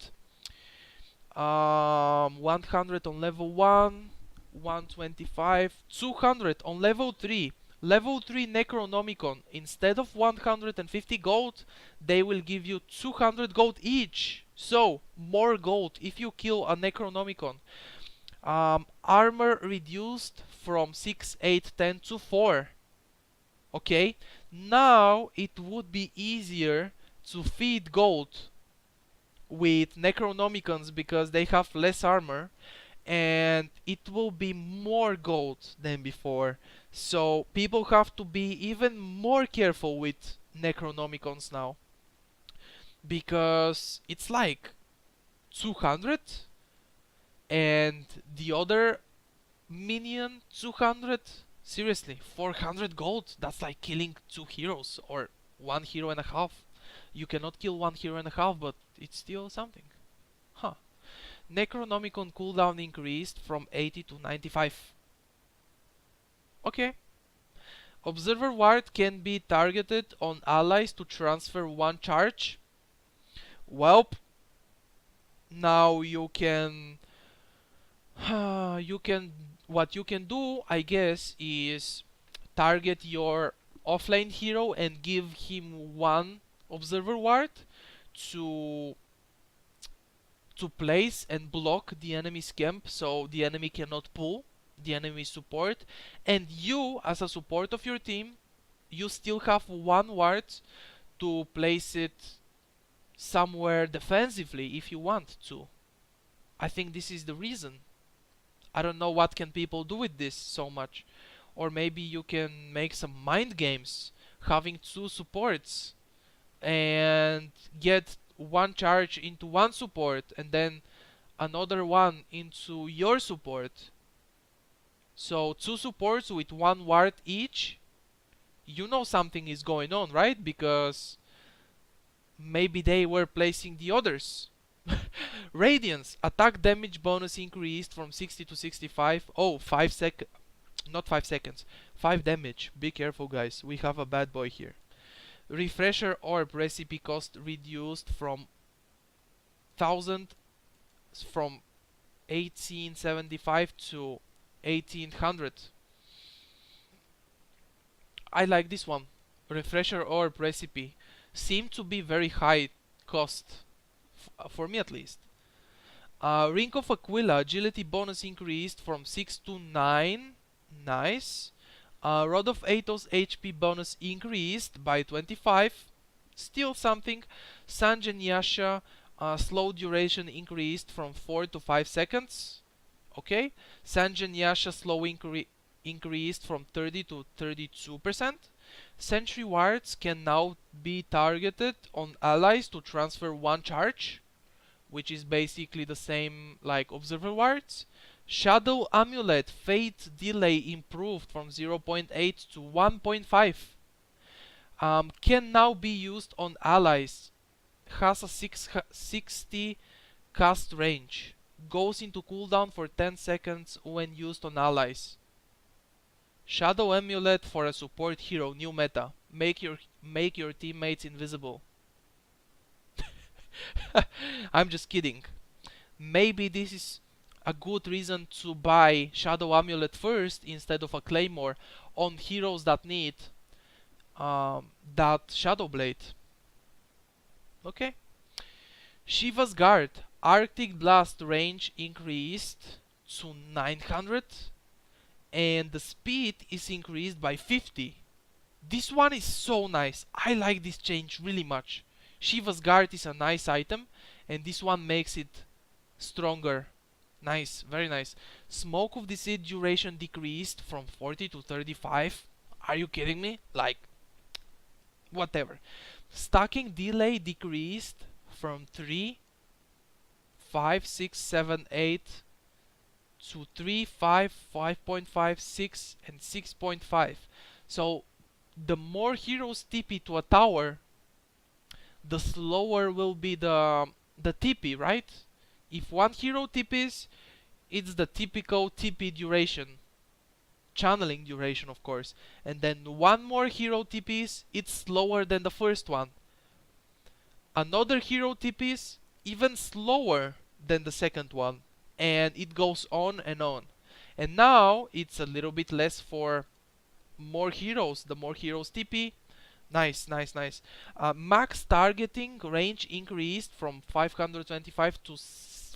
100 on level 1, 125, 200 on level 3. Level 3 Necronomicon, instead of 150 gold, they will give you 200 gold each. So, more gold if you kill a Necronomicon. Armor reduced from 6, 8, 10 to 4. Okay, now it would be easier to feed gold with Necronomicons because they have less armor, and it will be more gold than before. So people have to be even more careful with Necronomicons now, because it's like 200 and the other minion 200. Seriously, 400 gold, that's like killing 2 heroes or 1 hero and a half. You cannot kill 1 hero and a half, but it's still something. Huh. Necronomicon cooldown increased from 80 to 95. Okay. Observer Ward can be targeted on allies to transfer 1 charge. Well, now you can what you can do, I guess, is target your offlane hero and give him 1 observer ward to place and block the enemy's camp, so the enemy cannot pull the enemy support, and you, as a support of your team, you still have 1 ward to place it somewhere defensively if you want to. I think this is the reason. I don't know what can people do with this so much. Or maybe you can make some mind games, having 2 supports and get 1 charge into 1 support and then another one into your support. So 2 supports with 1 ward each. You know something is going on, right? Because maybe they were placing the others. Radiance. Attack damage bonus increased from 60 to 65. Oh, 5 seconds. Not 5 seconds. 5 damage. Be careful, guys. We have a bad boy here. Refresher orb recipe cost reduced from 1875 to 1800. I like this one. Refresher orb recipe. Seemed to be very high cost. For me at least. Ring of Aquila, agility bonus increased from 6 to 9. Nice. Rod of Athos HP bonus increased by 25. Still something. Sanjin Yasha, slow duration increased from 4 to 5 seconds. Okay. Sanjin Yasha slow increased from 30 to 32%. Sentry wards can now be targeted on allies to transfer 1 charge, which is basically the same like observer wards. Shadow Amulet Fate delay improved from 0.8 to 1.5. Can now be used on allies. Has a 60 cast range. Goes into cooldown for 10 seconds when used on allies. Shadow Amulet for a support hero, new meta. Make your teammates invisible. I'm just kidding. Maybe this is a good reason to buy Shadow Amulet first instead of a Claymore on heroes that need that Shadow Blade. Okay. Shiva's Guard. Arctic Blast range increased to 900 and the speed is increased by 50. This one is so nice. I like this change really much. Shiva's Guard is a nice item and this one makes it stronger. Nice, very nice. Smoke of the Seed duration decreased from 40 to 35. Are you kidding me? Like, whatever. Stacking delay decreased from 3, 5, 6, 7, 8 to 3, 5, 5.5, 6, and 6.5. So, the more heroes TP to a tower, the slower will be the TP, right? If 1 hero TPs, it's the typical TP duration. Channeling duration, of course. And then 1 more hero TPs, it's slower than the first one. Another hero TPs, even slower than the second one, and it goes on and on. And now it's a little bit less for more heroes. The more heroes TP. Nice, nice, nice. Max targeting range increased from 525 to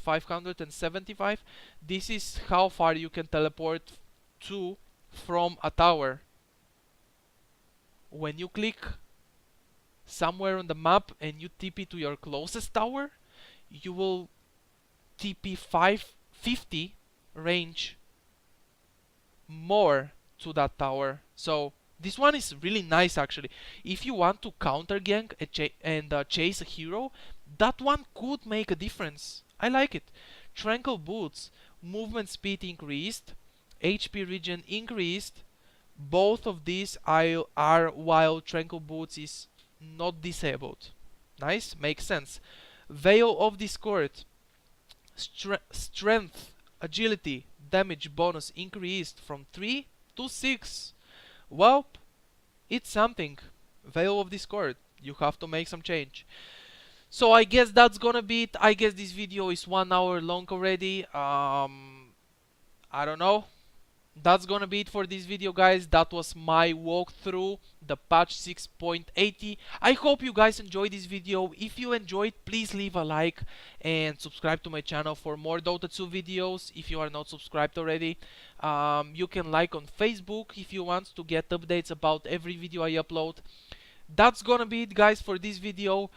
575. This is how far you can teleport to from a tower. When you click somewhere on the map and you TP to your closest tower, you will TP 550 range more to that tower. So this one is really nice actually. If you want to counter gank and chase a hero, that one could make a difference. I like it. Tranquil Boots, movement speed increased, HP regen increased. Both of these are while Tranquil Boots is not disabled. Nice, makes sense. Veil of Discord, strength, agility, damage bonus increased from 3 to 6. Well, it's something. Veil of Discord, you have to make some change. So I guess that's gonna be it. I guess this video is 1 hour long already. I don't know. That's gonna be it for this video, guys. That was my walkthrough the patch 6.80. I hope you guys enjoyed this video. If you enjoyed, please leave a like and subscribe to my channel for more Dota 2 videos if you are not subscribed already. You can like on Facebook if you want to get updates about every video I upload. That's gonna be it, guys, for this video.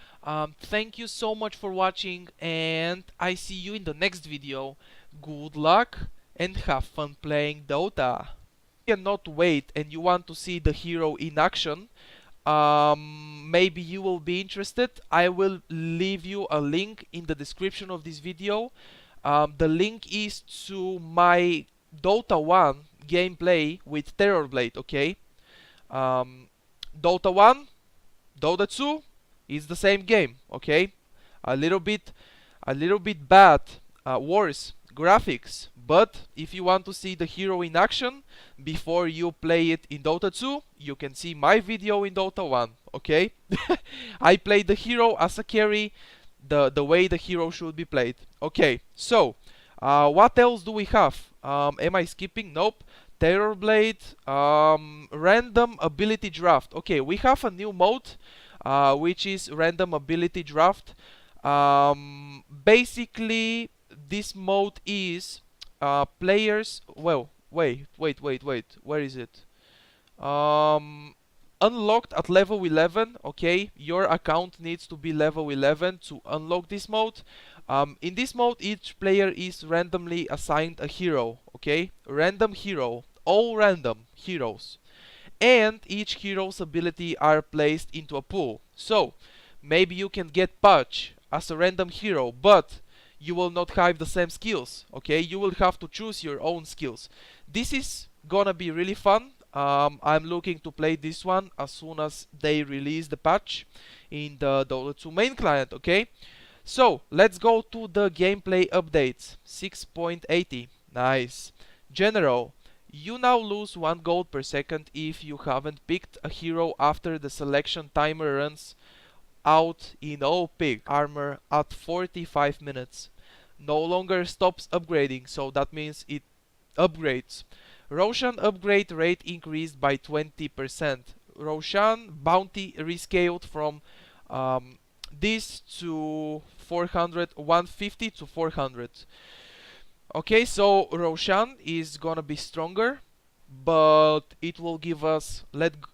Thank you so much for watching, and I see you in the next video. Good luck and have fun playing Dota. If you cannot wait and you want to see the hero in action, maybe you will be interested. I will leave you a link in the description of this video. The link is to my Dota 1 gameplay with Terrorblade, okay? Dota 1, Dota 2 is the same game, okay? A little bit bad, worse graphics, but if you want to see the hero in action before you play it in Dota 2, you can see my video in Dota 1, okay? I played the hero as a carry, the way the hero should be played. Okay, so what else do we have? Am I skipping? Nope. Terrorblade, random ability draft. Okay, we have a new mode, which is random ability draft. Basically, this mode is players. Well, wait. Where is it? Unlocked at level 11. Okay, your account needs to be level 11 to unlock this mode. In this mode, each player is randomly assigned a hero. Okay, random hero, all random heroes, and each hero's ability are placed into a pool. So maybe you can get Patch as a random hero, but you will not have the same skills. Okay, you will have to choose your own skills. This is gonna be really fun. I'm looking to play this one as soon as they release the patch in the Dota 2 main client. Okay, so let's go to the gameplay updates. 6.80. Nice. General, you now lose 1 gold per second if you haven't picked a hero after the selection timer runs out in all pick. Armor at 45 minutes. No longer stops upgrading, so that means it upgrades. Roshan upgrade rate increased by 20%. Roshan bounty rescaled from this to 150 to 400. Okay, so Roshan is gonna be stronger, but it will give us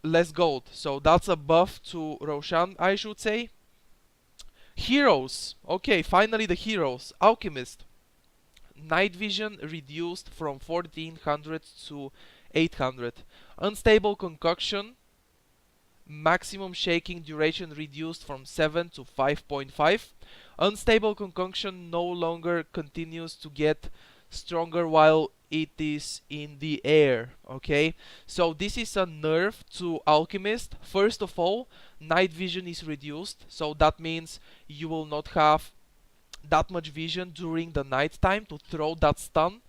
less gold. So that's a buff to Roshan, I should say. Heroes. Okay, finally the heroes. Alchemist. Night vision reduced from 1400 to 800. Unstable concoction. Maximum shaking duration reduced from 7 to 5.5. Unstable concoction no longer continues to get stronger while it is in the air. Okay, so this is a nerf to Alchemist. First of all, night vision is reduced, so that means you will not have that much vision during the night time to throw that stun.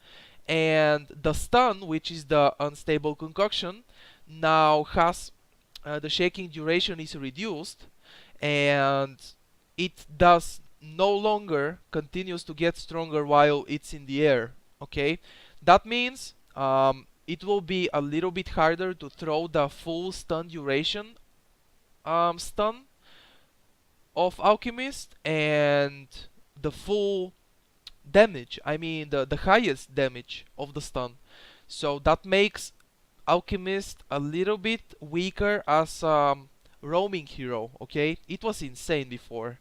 And the stun, which is the unstable concoction, now has the shaking duration is reduced, and it does no longer continues to get stronger while it's in the air. Okay, that means it will be a little bit harder to throw the full stun duration stun of Alchemist and the full damage. I mean the highest damage of the stun. So that makes Alchemist a little bit weaker as roaming hero. Okay, it was insane before.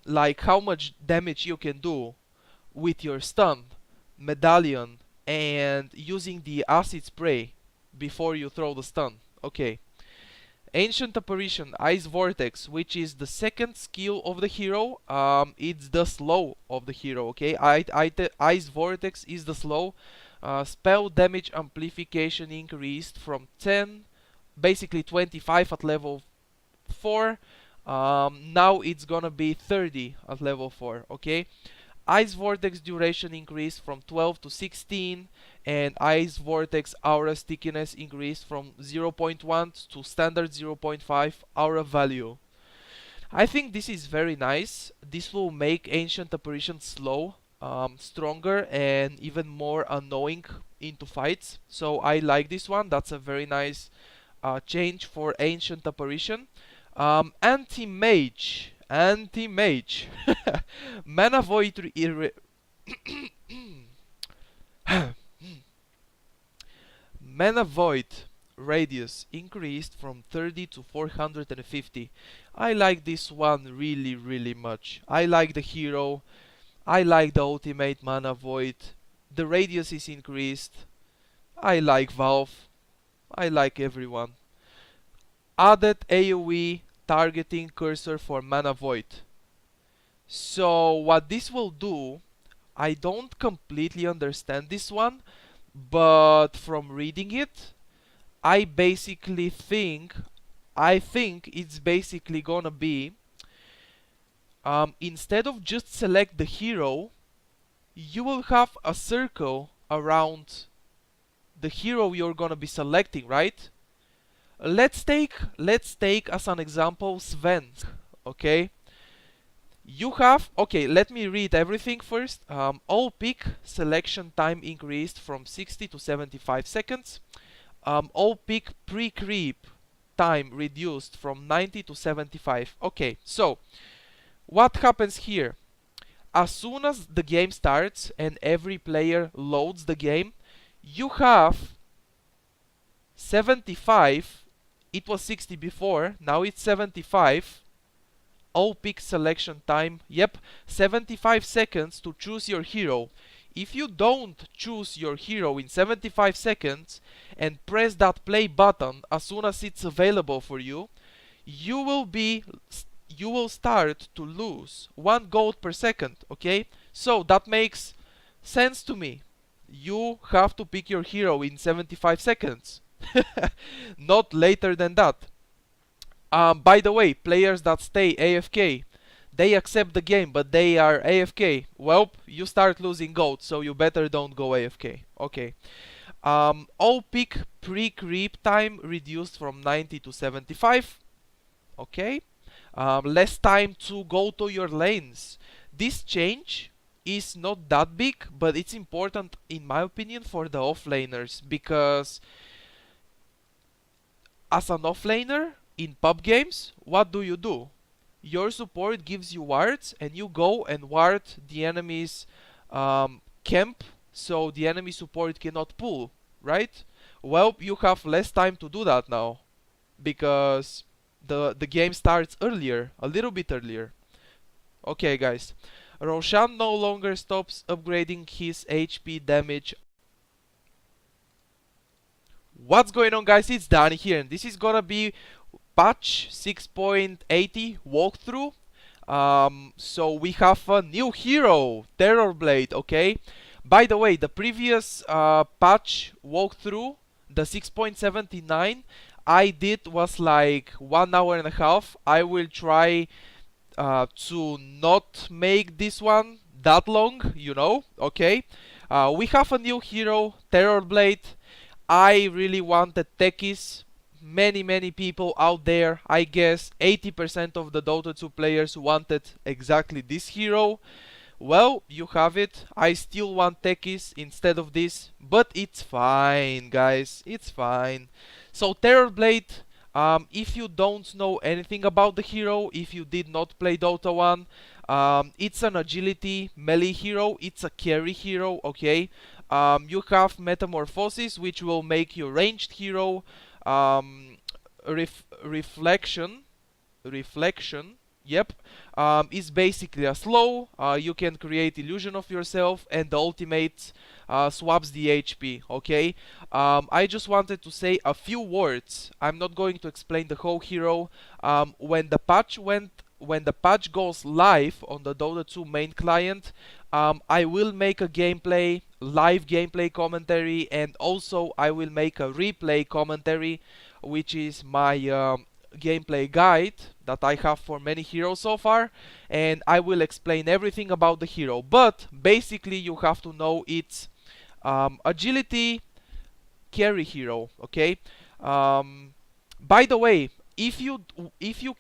Like how much damage you can do with your stun, medallion, and using the acid spray before you throw the stun. Okay. Ancient Apparition, Ice Vortex, which is the second skill of the hero. It's the slow of the hero, okay? Ice Vortex is the slow. Spell damage amplification increased from 10, basically 25 at level 4. Now it's gonna be 30 at level 4, okay? Ice Vortex duration increased from 12 to 16, and Ice Vortex aura stickiness increased from 0.1 to standard 0.5 aura value. I think this is very nice. This will make Ancient Apparition slow, stronger, and even more annoying into fights. So I like this one. That's a very nice change for Ancient Apparition. Anti-Mage. Anti-Mage. Mana Void Mana Void radius increased from 30 to 450. I like this one really much. I like the hero. I like the ultimate Mana Void. The radius is increased. I like Valve. I like everyone. Added AoE targeting cursor for Mana Void. So what this will do, I don't completely understand this one, but from reading it, I think it's basically gonna be instead of just select the hero, you will have a circle around the hero you're gonna be selecting, right? Let's take as an example Sven. Okay, you have, okay, let me read everything first. All pick selection time increased from 60 to 75 seconds. All pick pre-creep time reduced from 90 to 75. Okay, so what happens here? As soon as the game starts and every player loads the game, you have 75. It was 60 before, now it's 75. All pick selection time, yep, 75 seconds to choose your hero. If you don't choose your hero in 75 seconds and press that play button as soon as it's available for you, you will start to lose 1 gold per second, okay? So that makes sense to me. You have to pick your hero in 75 seconds. Not later than that. By the way, players that stay AFK, they accept the game, but they are AFK. Well, you start losing gold, so you better don't go AFK. Okay. All pick pre-creep time reduced from 90 to 75. Okay. Less time to go to your lanes. This change is not that big, but it's important in my opinion for the offlaners, because as an offlaner in pub games, what do? Your support gives you wards and you go and ward the enemy's camp, so the enemy support cannot pull, right? Well, you have less time to do that now because the game starts earlier, a little bit earlier. Okay guys, Roshan no longer stops upgrading his HP damage. What's going on guys, it's Danny here, and this is gonna be patch 6.80 walkthrough. So we have a new hero, Terrorblade, okay? By the way, the previous patch walkthrough, the 6.79, I did was like 1 hour and a half. I will try to not make this one that long, you know, okay? We have a new hero, Terrorblade. I really wanted techies, many people out there, I guess 80% of the Dota 2 players wanted exactly this hero. Well, you have it. I still want techies instead of this, but it's fine, guys. It's fine. So Terrorblade, if you don't know anything about the hero, if you did not play Dota 1, it's an agility melee hero. It's a carry hero, okay? You have Metamorphosis, which will make you ranged hero. Reflection, yep, is basically a slow. You can create illusion of yourself, and the ultimate swaps the HP. Okay. I just wanted to say a few words. I'm not going to explain the whole hero. When the patch goes live on the Dota 2 main client, I will make a live gameplay commentary, and also I will make a replay commentary, which is my gameplay guide that I have for many heroes so far, and I will explain everything about the hero. But basically you have to know it's agility carry hero, okay? By the way, if you